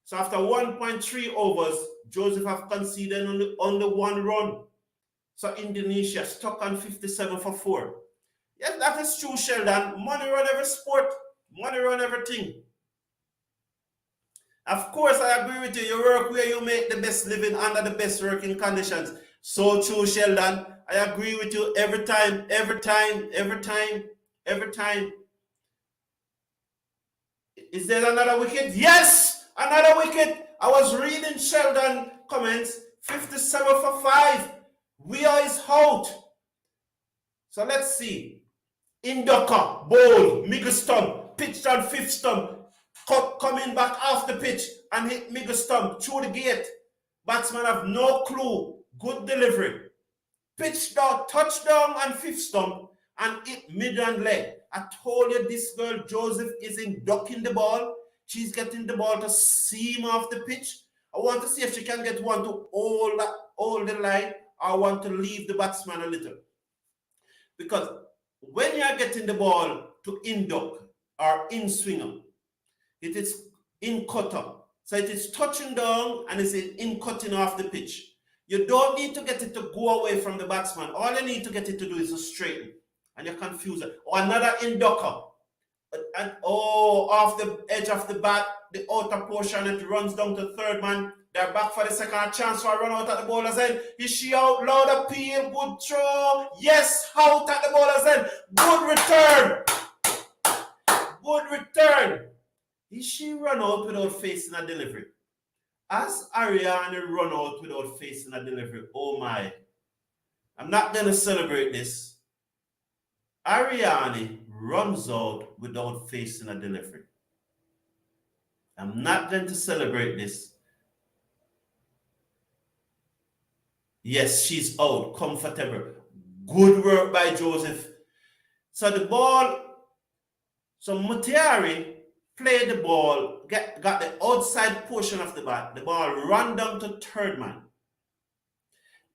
So after 1.3 overs, Joseph have conceded only 1 run. So Indonesia stuck on 57 for 4. Yes, that is true, Sheldon. Money run every sport. Money run everything. Of course, I agree with you. You work where you make the best living under the best working conditions. So true, Sheldon. I agree with you every time, every time, every time, every time. Is there another wicket? Yes, another wicket. I was reading Sheldon comments. 57 for 5. We are is out. So let's see. Indoka, bowl, middle stump, pitched on 5th stump. Coming back off the pitch and hit middle stump through the gate. Batsman have no clue. Good delivery. Pitch down, touchdown on 5th stump and hit mid and leg. I told you this girl Joseph isn't ducking the ball. She's getting the ball to seam off the pitch. I want to see if she can get one to hold the line or want to leave the batsman a little. Because when you are getting the ball to in-duck or in-swinger, it is in cutter. So it is touching down and it's in cutting off the pitch. You don't need to get it to go away from the batsman. All you need to get it to do is to straighten. And you're confused. Or another in-ducker. And off the edge of the bat, the outer portion, it runs down to third man. They're back for the second chance for a run out at the bowler's end. Is she out? Loud appeal. Good throw. Yes, out at the bowler's end. Good return. Good return. Is she run out without facing a delivery? As Ariane run out without facing a delivery, oh my. I'm not going to celebrate this. Ariane runs out without facing a delivery. I'm not going to celebrate this. Yes, she's out, comfortable. Good work by Joseph. So the ball, so Mutiari played the ball, got the outside portion of the bat. The ball ran down to third man.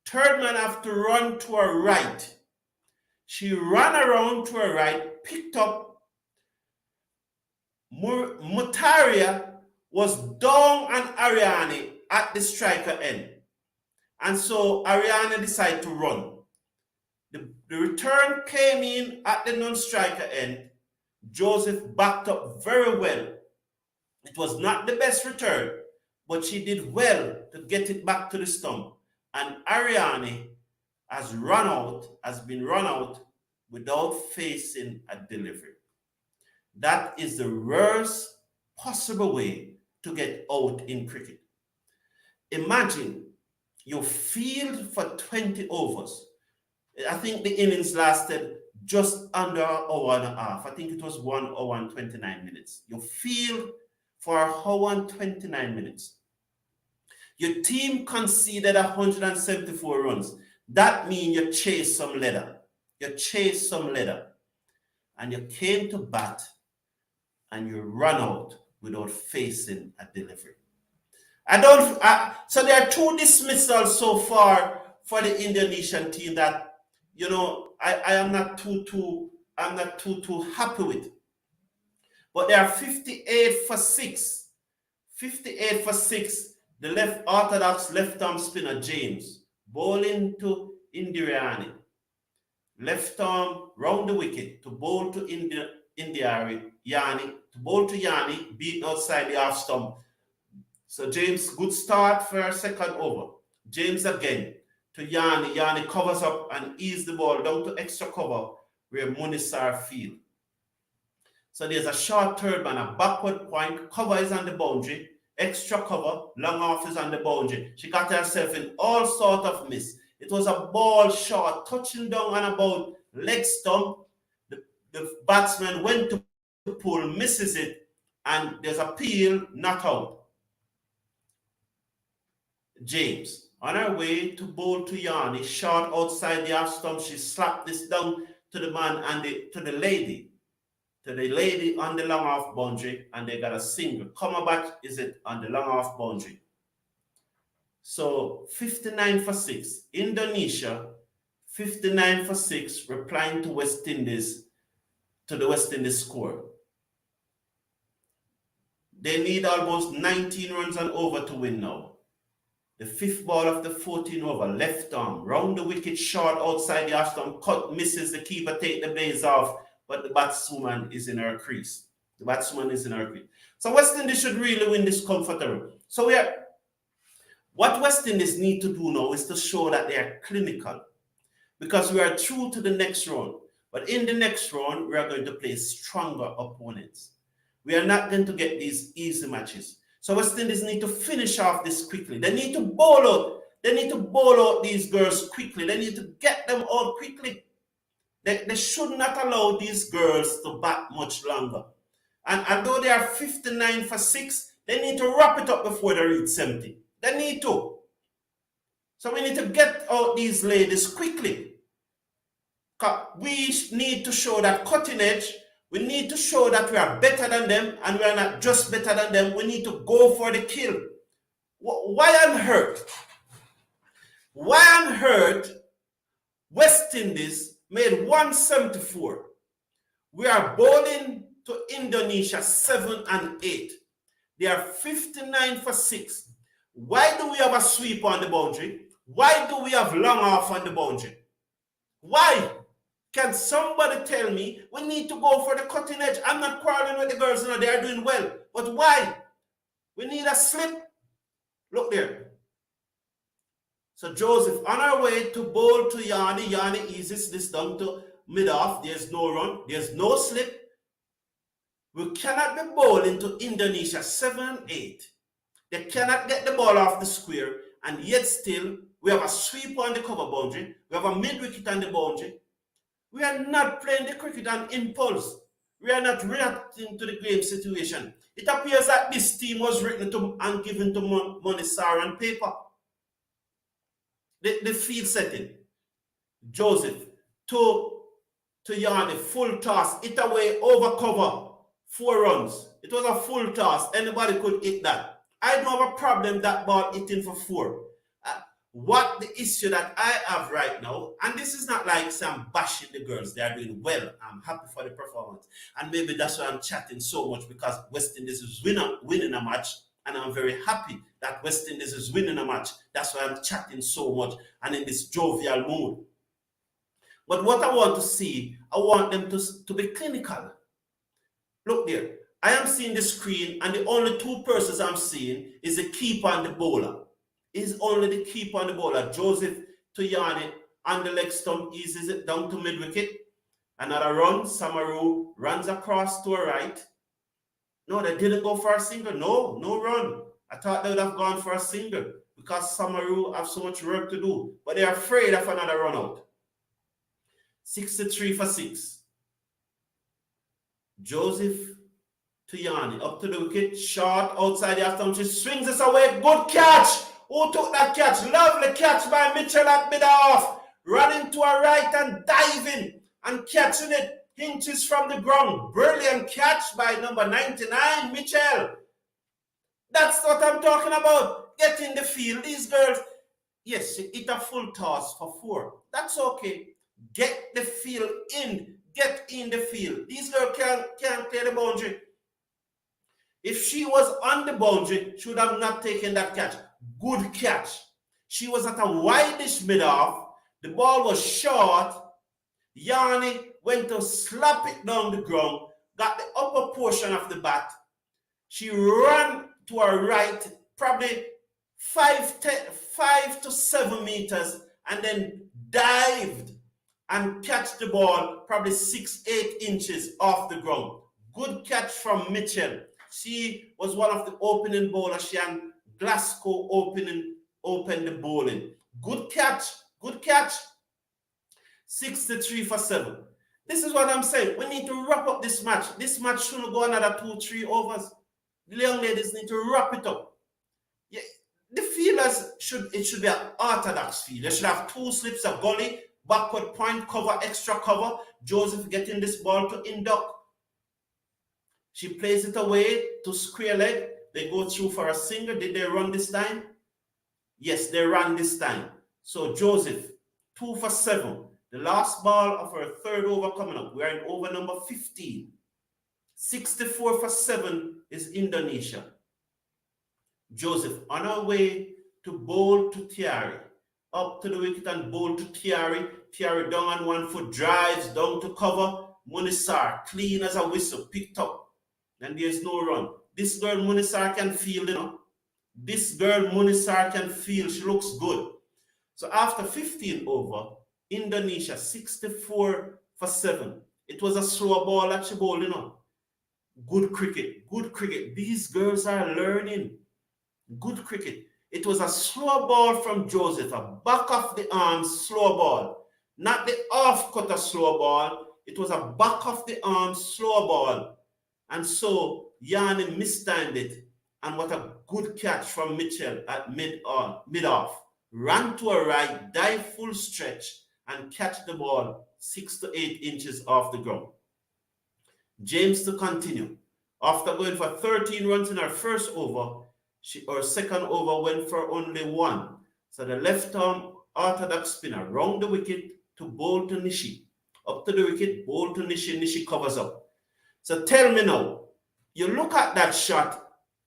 Third man have to run to her right. She ran around to her right, picked up. Mutaria was down on Ariane at the striker end. And so Ariane decided to run. The return came in at the non-striker end. Joseph backed up very well. It was not the best return, but she did well to get it back to the stump. And Ariane has been run out without facing a delivery. That is the worst possible way to get out in cricket. Imagine you field for 20 overs. I think the innings lasted just under an hour and a half. I think it was 1 hour and 29 minutes. You field for an hour and 29 minutes. Your team conceded 174 runs. That means you chased some leather. You chased some leather. And you came to bat and you run out without facing a delivery. So there are two dismissals so far for the Indonesian team that, I am not too happy with. But they are 58 for 6. 58 for 6. The left orthodox left arm spinner James bowling to Indiani. Left arm round the wicket to bowl to Yani, to bowl to Yani, beat outside the half stump. So James, good start for a second over. James again to Yani. Yani covers up and ease the ball down to extra cover where Munisar field. So there's a short third man, a backward point, cover is on the boundary, extra cover, long off is on the boundary. She got herself in all sort of miss. It was a ball shot, touching down on about leg stump. The batsman went to pull, misses it, and there's a peel, not out. James, on her way to bowl to Yani, shot outside the half stump. She slapped this down to the man and to the lady on the long off boundary, and they got a single. Comeback is it on the long off boundary. So 59 for 6. Indonesia, 59 for 6, replying to West Indies, to the West Indies score. They need almost 19 runs and over to win now. The fifth ball of the 14 over, left arm, round the wicket, short outside the half stump, cut, misses, the keeper take the blaze off, but the batswoman is in her crease. So West Indies should really win this comfortably. So what West Indies need to do now is to show that they are clinical, because we are through to the next round. But in the next round, we are going to play stronger opponents. We are not going to get these easy matches. So West Indies need to finish off this quickly. They need to bowl out. They need to bowl out these girls quickly. They need to get them out quickly. They should not allow these girls to bat much longer. And although they are 59 for 6, they need to wrap it up before they reach 70. They need to. So we need to get out these ladies quickly. We need to show that cutting edge. We need to show that we are better than them, and we are not just better than them. We need to go for the kill. Why on earth? West Indies made 174. We are bowling to Indonesia 7 and 8. They are 59 for 6. Why do we have a sweep on the boundary? Why do we have long off on the boundary? Why? Can somebody tell me we need to go for the cutting edge? I'm not quarreling with the girls, they are doing well. But why? We need a slip. Look there. So Joseph, on our way to bowl to Yani. Yani eases this down to mid-off. There's no run. There's no slip. We cannot be bowling to Indonesia 7-8. They cannot get the ball off the square, and yet still we have a sweep on the cover boundary. We have a mid-wicket on the boundary. We are not playing the cricket on impulse. We are not reacting to the game situation. It appears that this team was written to and given to Monisar on paper. The field setting. Joseph to Yarni, full toss, hit away, over cover, 4 runs. It was a full toss. Anybody could hit that. I don't have a problem that ball hitting for 4. What the issue that I have right now, and this is not like I'm bashing the girls, they are doing well. I'm happy for the performance. And maybe that's why I'm chatting so much, because West Indies is winning a match, and I'm very happy that West Indies is winning a match. That's why I'm chatting so much and in this jovial mood. But what I want to see, I want them to be clinical. Look there. I am seeing the screen, and the only 2 persons I'm seeing is the keeper and the bowler. Is only the keeper and the bowler. Joseph to Yarni on the leg stump, eases it down to mid-wicket. Another run. Samaru runs across to a right. No, they didn't go for a single. No run. I thought they would have gone for a single because Samaru have so much work to do. But they're afraid of another run out. 63 for 6. Joseph to Yarni. Up to the wicket. Short outside the half stump. She swings this away. Good catch. Who took that catch? Lovely catch by Mitchell at mid-off. Running to a right and diving and catching it. inches from the ground. Brilliant catch by number 99, Mitchell. That's what I'm talking about. Get in the field. These girls, yes, she hit a full toss for 4. That's okay. Get the field in. Get in the field. These girls can't clear the boundary. If she was on the boundary, she would have not taken that catch. Good catch. She was at a wideish mid-off. The ball was short. Yanni went to slap it down the ground, got the upper portion of the bat. She ran to her right, probably 5 to 7 meters, and then dived and catch the ball probably 6-8 inches off the ground. Good catch from Mitchell. She was one of the opening bowlers. She and Glasgow opened the bowling. Good catch. Good catch. 63 for 7. This is what I'm saying. We need to wrap up this match. This match shouldn't go another 2-3 overs. The young ladies need to wrap it up. Yeah, the fielders should be an orthodox field. They should have 2 slips of gully, backward point, cover, extra cover. Joseph getting this ball to induct. She plays it away to square leg. They go through for a single. Did they run this time? Yes, they ran this time. So Joseph, 2 for 7. The last ball of our third over coming up. We're in over number 15. 64 for 7 is Indonesia. Joseph on her way to bowl to Tiari. Up to the wicket and bowl to Tiari. Tiari down on 1 foot, drives down to cover. Munisar, clean as a whistle, picked up. And there's no run. This girl Munisar can field, you know. This girl Munisar can field. She looks good. So after 15 over, Indonesia 64 for 7. It was a slow ball that she bowled, you know. Good cricket. Good cricket. These girls are learning. Good cricket. It was a slow ball from Joseph, a back of the arm slow ball. Not the off cutter slow ball. It was a back of the arm slow ball. And so Yanni mistimed it. And what a good catch from Mitchell at mid-off. Ran to her right, dive full stretch, and catch the ball 6 to 8 inches off the ground. James to continue. After going for 13 runs in her first over, her second over went for only 1. So the left-arm orthodox spinner round the wicket to bowl to Nishi. Up to the wicket, bowl to Nishi. Nishi covers up. So tell me now, you look at that shot,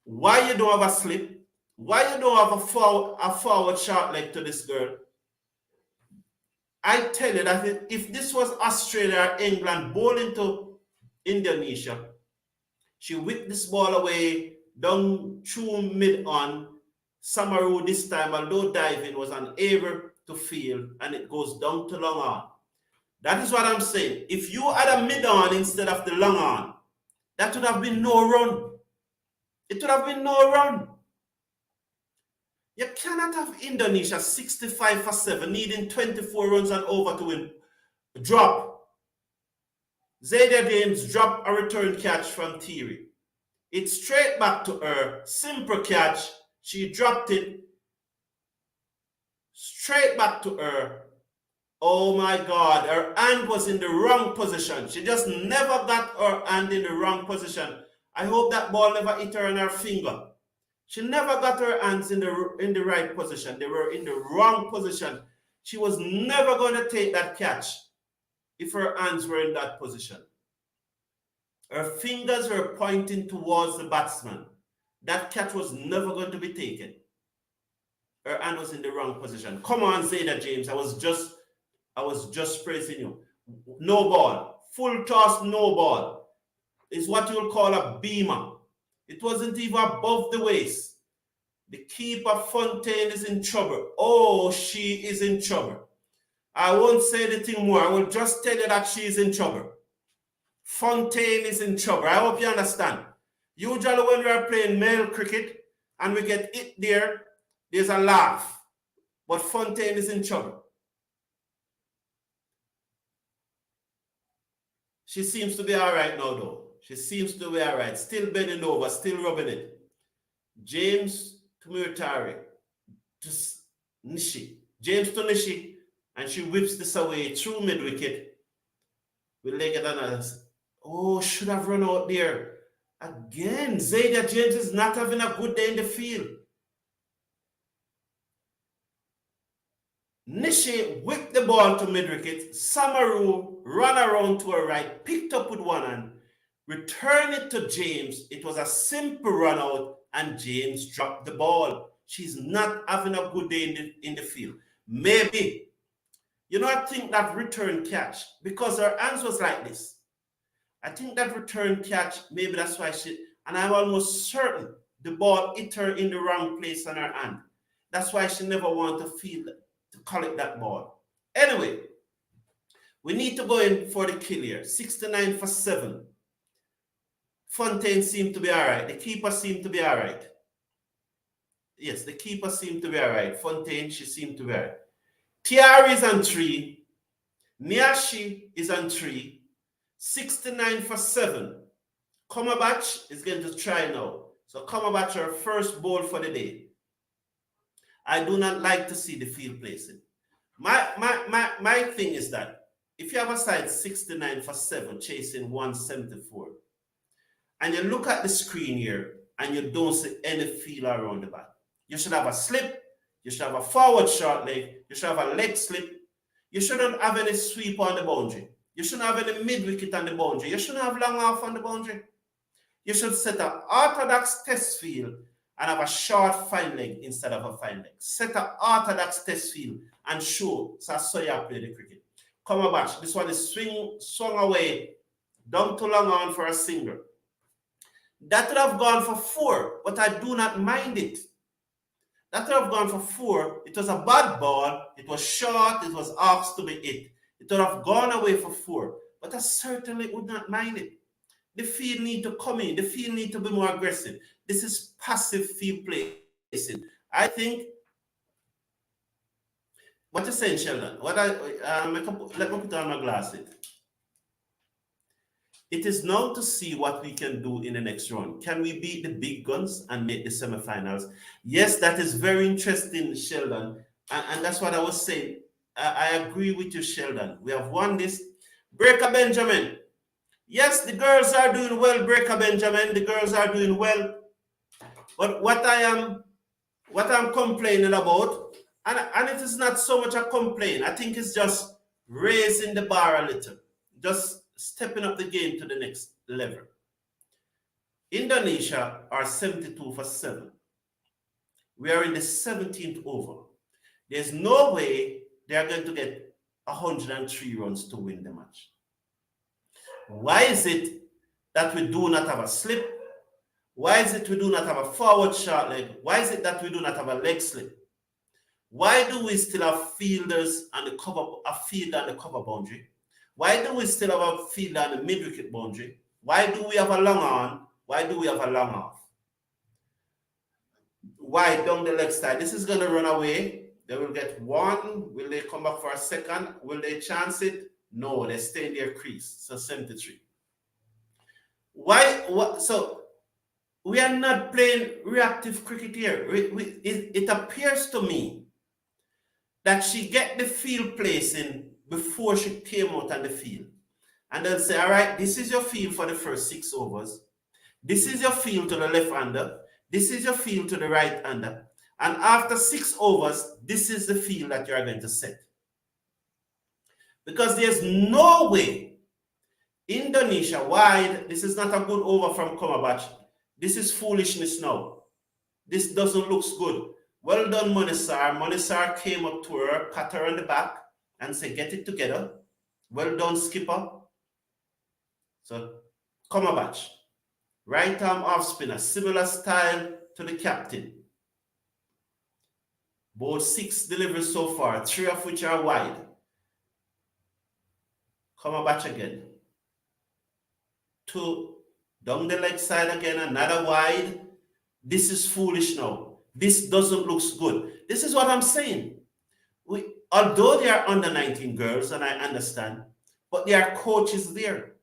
why you don't have a slip? Why you don't have a forward short leg to this girl? I tell you that if this was Australia or England bowling to Indonesia, she whipped this ball away down through mid-on. Samaru this time, although diving, was unable to field, and it goes down to long on. That is what I'm saying. If you had a mid-on instead of the long on, that would have been no run. It would have been no run. You cannot have Indonesia 65 for 7, needing 24 runs and over to win. Drop. Zayda James dropped a return catch from Thierry. It's straight back to her. Simple catch. She dropped it. Straight back to her. Oh my God, her hand was in the wrong position. She just never got her hand in the wrong position. I hope that ball never hit her on her finger. She never got her hands in the right position. They were in the wrong position. She was never going to take that catch if her hands were in that position. Her fingers were pointing towards the batsman. That catch was never going to be taken. Her hand was in the wrong position. Come on, Zayda James. I was just praising you. No ball. Full toss, no ball. It's what you'll call a beamer. It wasn't even above the waist. The keeper, Fontaine, is in trouble. Oh, she is in trouble. I won't say anything more. I will just tell you that she is in trouble. Fontaine is in trouble. I hope you understand. Usually when we are playing male cricket and we get hit there, there's a laugh. But Fontaine is in trouble. She seems to be all right now, though. She seems to be all right. Still bending over, still rubbing it. James to Muirtari to Nishi. James to Nishi. And she whips this away through mid-wicket. Will they get another? Oh, should have run out there. Again, Zadia James is not having a good day in the field. Nishi whipped the ball to mid-wicket. Samaru ran around to her right, picked up with one hand, returned it to James. It was a simple run out, and James dropped the ball. She's not having a good day in the field. Maybe, I think that return catch, because her hands was like this. I think that return catch, maybe that's why and I'm almost certain the ball hit her in the wrong place on her hand. That's why she never wanted to collect that ball. Anyway, we need to go in for the kill here. 69 for 7. Fontaine seemed to be all right. The keeper seemed to be all right. Yes, the keeper seemed to be all right. Fontaine, she seemed to be all right. Tiari is on 3. Niashi is on 3. 69 for 7. Komabach is going to try now. So Komabach, her first ball for the day. I do not like to see the field placing. My thing is that if you have a side 69 for 7 chasing 174, and you look at the screen here and you don't see any field around the bat, you should have a slip, you should have a forward short leg, you should have a leg slip, you shouldn't have any sweep on the boundary, you shouldn't have any mid wicket on the boundary, you shouldn't have long off on the boundary. You should set an orthodox test field and have a short fine leg instead of a fine leg. Set an orthodox test field and show. So I saw you play the cricket. Come back. This one is swung away, down to long on for a single. That would have gone for 4, but I do not mind it. That would have gone for 4. It was a bad ball. It was short. It was asked to be hit. It would have gone away for 4, but I certainly would not mind it. The field need to come in. The field need to be more aggressive. This is passive field placing. I think. What you saying, Sheldon? Let me put on my glasses. It is now to see what we can do in the next round. Can we beat the big guns and make the semifinals? Yes, that is very interesting, Sheldon. And that's what I was saying. I agree with you, Sheldon. We have won this. Breaker Benjamin. Yes, the girls are doing well, Breaker Benjamin. The girls are doing well. But what I'm complaining about, and it is not so much a complaint. I think it's just raising the bar a little. Just stepping up the game to the next level. Indonesia are 72 for 7. We are in the 17th over. There's no way they are going to get 103 runs to win the match. Why is it that we do not have a slip? Why is it we do not have a forward short leg? Why is it that we do not have a leg slip? Why do we still have fielders on the cover boundary? Why do we still have a fielder on the mid-wicket boundary? Why do we have a long on? Why do we have a long off? Why down the leg side? This is going to run away. They will get 1. Will they come back for a second? Will they chance it? No, they stay in their crease. So 73. Why? So we are not playing reactive cricket here. It appears to me that she get the field placing before she came out on the field. And they'll say, all right, this is your field for the first 6 overs. This is your field to the left-hander. This is your field to the right-hander. And after 6 overs, this is the field that you're going to set. Because there's no way Indonesia wide, this is not a good over from Komabach. This is foolishness now. This doesn't look good. Well done, Monisar. Monisar came up to her, pat her on the back, and said, get it together. Well done, skipper. So, Komabach. Right arm off spinner, similar style to the captain. Both 6 deliveries so far, 3 of which are wide. Komabach again. 2, down the leg side again, another wide. This is foolish now. This doesn't look good. This is what I'm saying. Although they are under 19 girls, and I understand, but there are coaches there.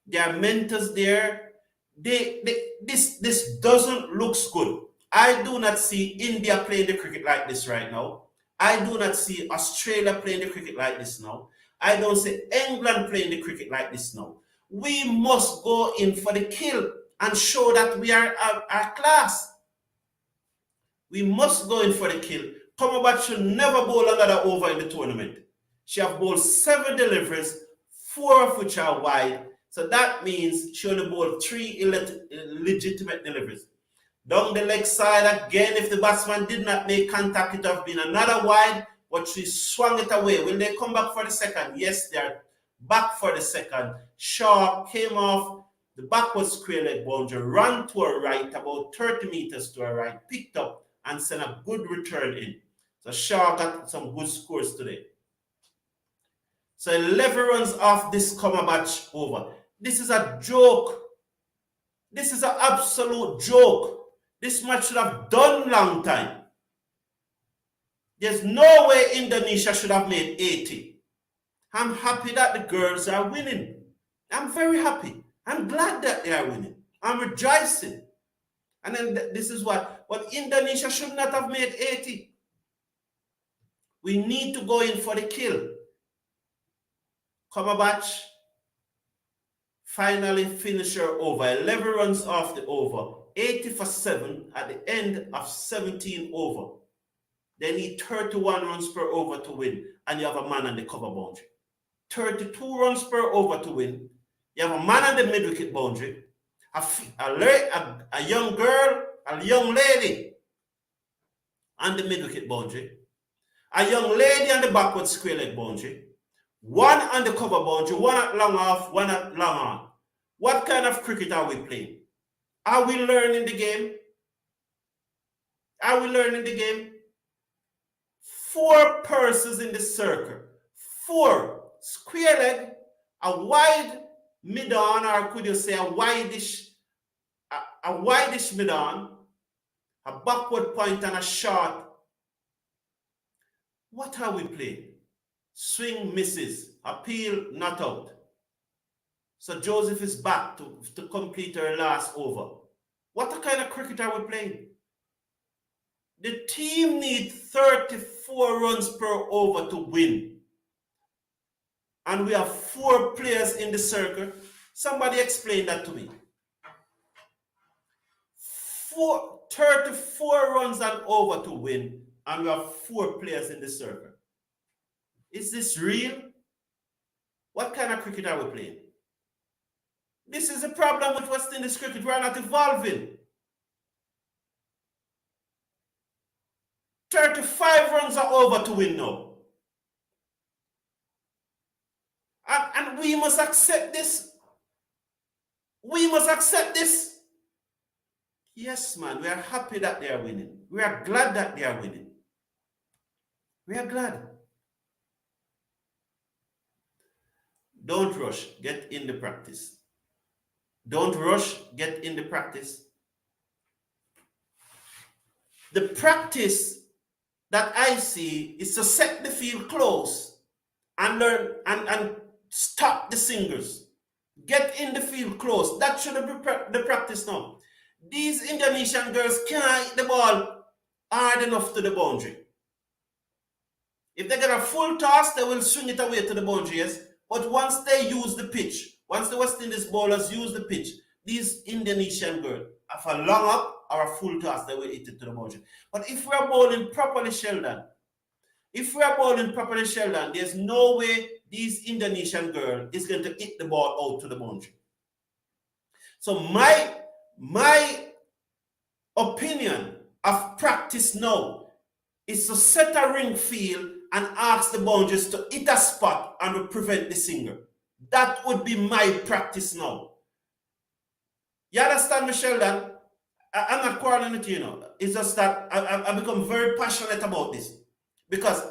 There are mentors there. This doesn't look good. I do not see India playing the cricket like this right now. I do not see Australia playing the cricket like this now. I don't see England playing the cricket like this now. We must go in for the kill and show that we are our class. We must go in for the kill. Cumberbatch should never bowl another over in the tournament. She have bowled 7 deliveries, 4 of which are wide. So that means she only bowled 3 legitimate deliveries. Down the leg side again, if the batsman did not make contact, it would have been another wide, but she swung it away. Will they come back for the second? Yes, they are back for the second. Shaw came off the backward square leg boundary, ran to her right, about 30 meters to her right, picked up and sent a good return in. So Shaw got some good scores today. So 11 runs off this Cumberbatch over. This is a joke. This is an absolute joke. This match should have done long time. There's no way Indonesia should have made 80. I'm happy that the girls are winning. I'm very happy. I'm glad that they are winning. I'm rejoicing. And then this is what Indonesia should not have made 80. We need to go in for the kill. Cumberbatch finally finished her over. 11 runs off the over. 80 for 7 at the end of 17 over. They need 31 runs per over to win, and you have a man on the cover boundary. 32 runs per over to win. You have a man on the mid-wicket boundary, a young girl, a young lady on the mid-wicket boundary, a young lady on the backward square leg boundary, one on the cover boundary, one at long off, one at long on. What kind of cricket are we playing? Are we learning the game? Are we learning the game? 4 purses in the circle. 4 square leg, a wide mid-on, or could you say a wideish mid-on, a backward point and a short. What are we playing? Swing misses, appeal not out. So Joseph is back to complete her last over. What kind of cricket are we playing? The team needs 34 runs per over to win. And we have 4 players in the circle. Somebody explain that to me. 34 runs and over to win, and we have 4 players in the circle. Is this real? What kind of cricket are we playing? This is a problem with West Indies cricket. We are not evolving. 35 runs are over to win now. And we must accept this. We must accept this. Yes, man, we are happy that they are winning. We are glad that they are winning. We are glad. Don't rush. Get in the practice. Don't rush. Get in the practice. The practice that I see is to set the field close and learn and stop the singers. Get in the field close. That should be the practice now. These Indonesian girls cannot hit the ball hard enough to the boundary. If they get a full toss, they will swing it away to the boundary, yes. But once they use the pitch, once the West Indies bowlers use the pitch, these Indonesian girls, if a long up or a full toss, they will hit it to the boundary. But if we are bowling properly, Sheldon, there's no way these Indonesian girl is going to hit the ball out to the boundary. So my opinion of practice now is to set a ring field and ask the boundaries to hit a spot and prevent the singer. That would be my practice now. You understand me, Sheldon? I'm not quarreling with you, It's just that I become very passionate about this. Because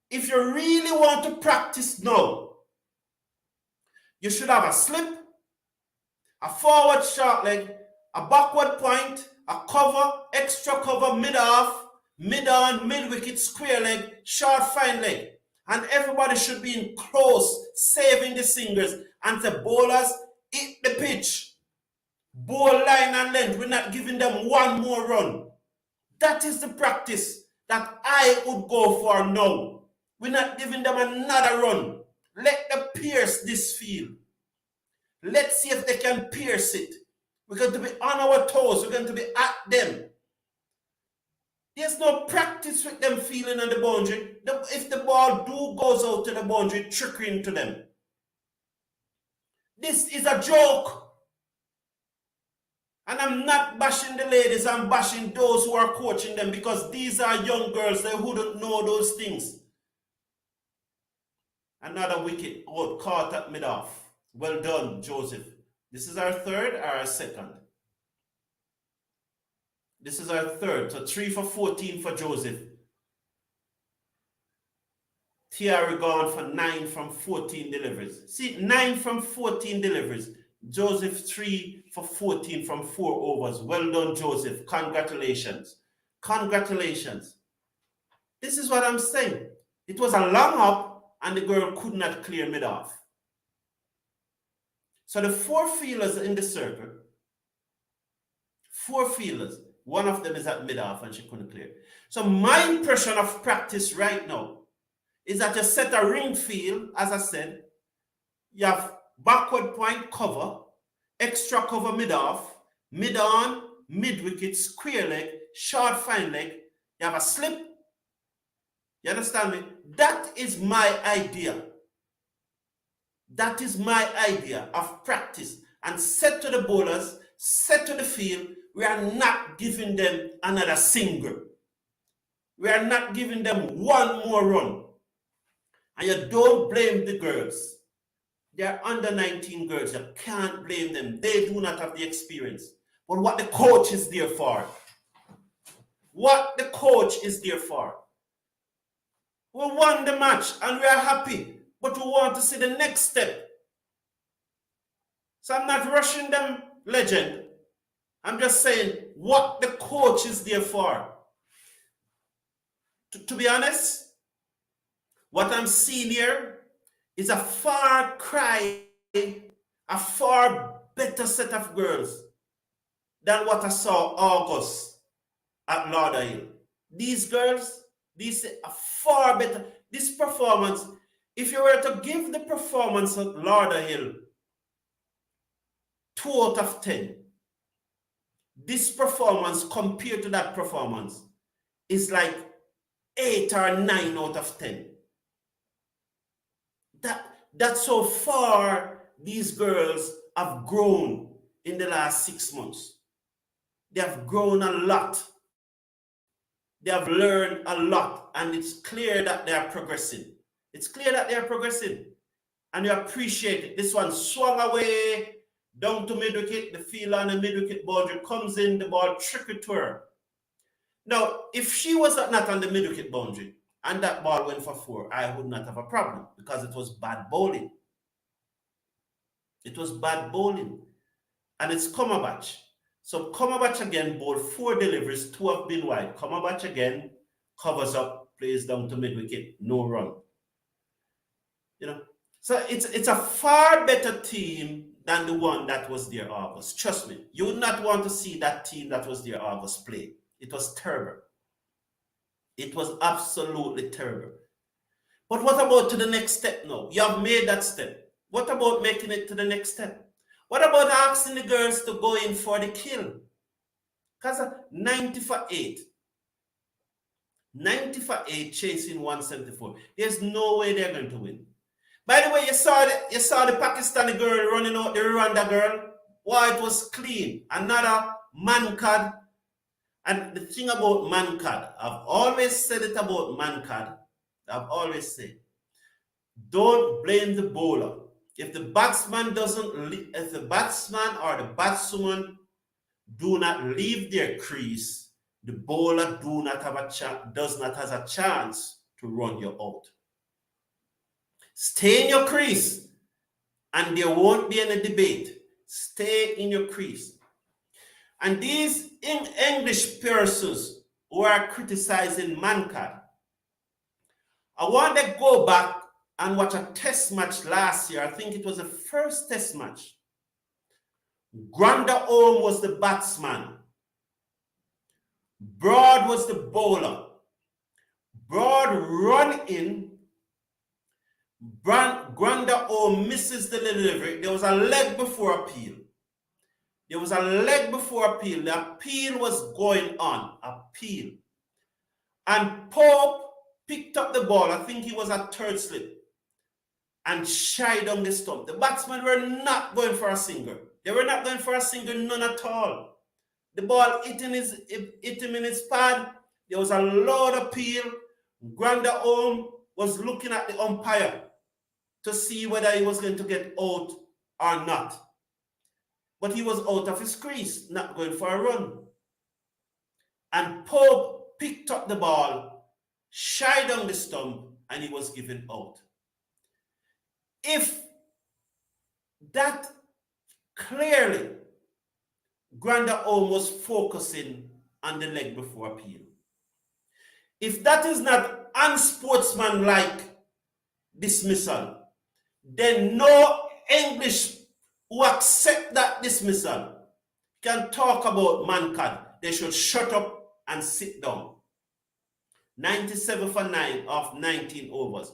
if you really want to practice now, you should have a slip, a forward short leg, a backward point, a cover, extra cover, mid-off, mid-on, mid-wicket, square leg, short fine leg. And everybody should be in close, saving the singers. And the bowlers hit the pitch. Bowl line and length. We're not giving them one more run. That is the practice that I would go for now. We're not giving them another run. Let them pierce this field. Let's see if they can pierce it. We're going to be on our toes. We're going to be at them. There's no practice with them feeling on the boundary. If the ball goes out to the boundary, trickery into them. This is a joke. And I'm not bashing the ladies, I'm bashing those who are coaching them, because these are young girls they wouldn't know those things. Another wicket out, caught at mid-off. Well done, Joseph. This is our third or our second? This is our third. So 3 for 14 for Joseph. Thierry gone for 9 from 14 deliveries. See, 9 from 14 deliveries. Joseph 3 for 14 from 4 overs. Well done, Joseph. Congratulations. Congratulations. This is what I'm saying. It was a long up and the girl could not clear mid-off. So the 4 fielders in the circle, 4 fielders, one of them is at mid-off and she couldn't clear. So my impression of practice right now is that you set a ring field, as I said, you have backward point cover, extra cover mid-off, mid-on, mid-wicket, square leg, short fine leg, you have a slip. You understand me? That is my idea. That is my idea of practice. And set to the bowlers, set to the field, we are not giving them another single. We are not giving them one more run. And you don't blame the girls. They are under 19 girls. You can't blame them. They do not have the experience. But what the coach is there for? What the coach is there for? We won the match and we are happy, but we want to see the next step. So I'm not rushing them, legend. I'm just saying what the coach is there for. To be honest, what I'm seeing here is a far cry, a far better set of girls than what I saw August at Lauderhill. These girls, these are far better. This performance, if you were to give the performance at Lauderhill 2 out of 10, this performance compared to that performance is like 8 or 9 out of 10. That's how far these girls have grown in the last 6 months. They have grown a lot. They have learned a lot, and it's clear that they are progressing. It's clear that they are progressing, and you appreciate it. This one swung away down to mid-wicket. The fielder on the mid-wicket boundary comes in, the ball tricked to her. Now, if she was not on the mid-wicket boundary and that ball went for 4, I would not have a problem because it was bad bowling. It was bad bowling. And it's Cumberbatch. So Cumberbatch again bowled 4 deliveries, 2 have been wide. Cumberbatch again covers up, plays down to mid-wicket, no run. You know, so it's a far better team than the one that was there August. Trust me, you would not want to see that team that was there August play. It was terrible. It was absolutely terrible. But what about to the next step now? You have made that step. What about making it to the next step? What about asking the girls to go in for the kill? Because 90 for 8. 90 for 8 chasing 174. There's no way they're going to win. By the way, you saw the Pakistani girl running out the Rwanda girl. Why, it was clean. Another man-cad. And the thing about man-cad, I've always said it about man-cad. I've always said, don't blame the bowler. If the batsman if the batsman or the batswoman do not leave their crease, the bowler does not have a chance to run you out. Stay in your crease, and there won't be any debate. Stay in your crease. And these English persons who are criticizing man-cad, I want to go back and watch a test match last year. I think it was the first test match. Granda Ohm was the batsman. Broad was the bowler. Broad run in Granda misses the delivery. There was a leg before appeal. There was a leg before appeal. The appeal was going on. Appeal. And Pope picked up the ball. I think he was at third slip. And shied on the stump. The batsmen were not going for a single. They were not going for a single, none at all. The ball hit him in his pad. There was a loud appeal. Granda was looking at the umpire to see whether he was going to get out or not. But he was out of his crease, not going for a run. And Pope picked up the ball, shied on the stump, and he was given out. If that clearly, Granda was focusing on the leg before appeal. If that is not unsportsmanlike dismissal, then no English who accept that dismissal can talk about mankind. They should shut up and sit down. 97 for 9 of 19 overs.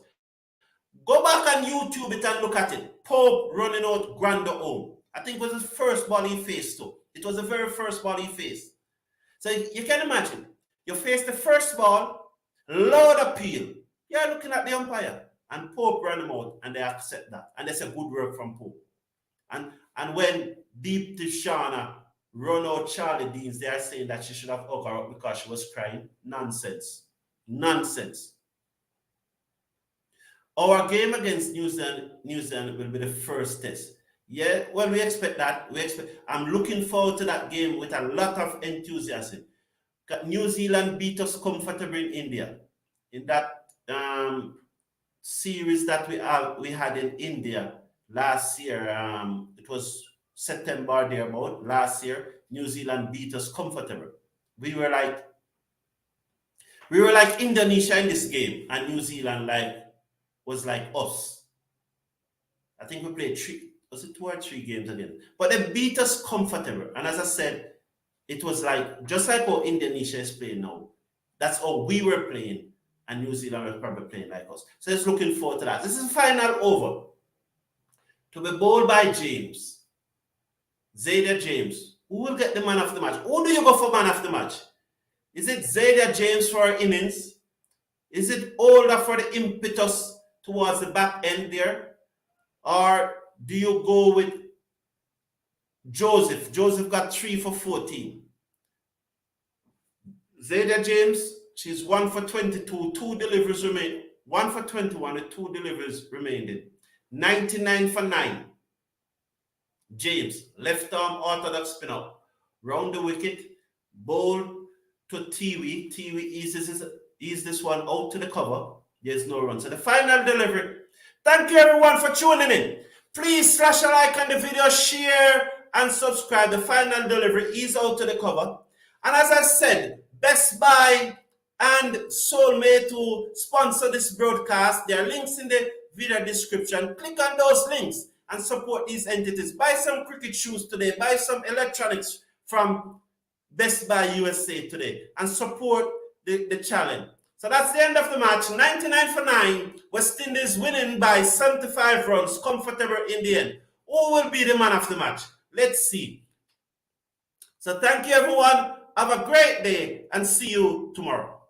Go back on YouTube it and look at it. Pope running out Granda. I think it was his first ball he faced too. It was the very first ball he faced. So you can imagine, you face the first ball, loud appeal. You're looking at the umpire. And Pope ran him out and they accept that. And they say good work from Pope. And when Deep Tishana run out Charlie Deans, they are saying that she should have hugged her up because she was crying. Nonsense. Nonsense. Our game against New Zealand will be the first test. Yeah, well, we expect that. I'm looking forward to that game with a lot of enthusiasm. New Zealand beat us comfortably in India. In that series that we had in India last year, it was September thereabout. Last year, New Zealand beat us comfortably. We were like Indonesia in this game, and New Zealand was like us. I think we played 2 or 3 games again. But they beat us comfortable. And as I said, it was like, just like how Indonesia is playing now, that's how we were playing, and New Zealand was probably playing like us. So just looking forward to that. This is the final over. To be bowled by James. Zayda James. Who will get the man of the match? Who do you go for man of the match? Is it Zayda James for innings? Is it Older for the impetus towards the back end there? Or do you go with Joseph? Joseph got 3 for 14. Zayda James, she's 1 for 22, 2 deliveries remain. 1 for 21 with 2 deliveries remaining. 99 for 9. James, left arm orthodox spinner. Round the wicket, bowl to Tiwi. Tiwi eases this one out to the cover. There's no run. So the final delivery. Thank you everyone for tuning in. Please slash a like on the video, share and subscribe. The final delivery is out to the cover. And as I said, Best Buy and Soulmate to sponsor this broadcast. There are links in the video description. Click on those links and support these entities. Buy some cricket shoes today. Buy some electronics from Best Buy USA today and support the challenge. So that's the end of the match. 99 for 9. West Indies winning by 75 runs. Comfortable in the end. Who will be the man of the match? Let's see. So thank you everyone. Have a great day and see you tomorrow.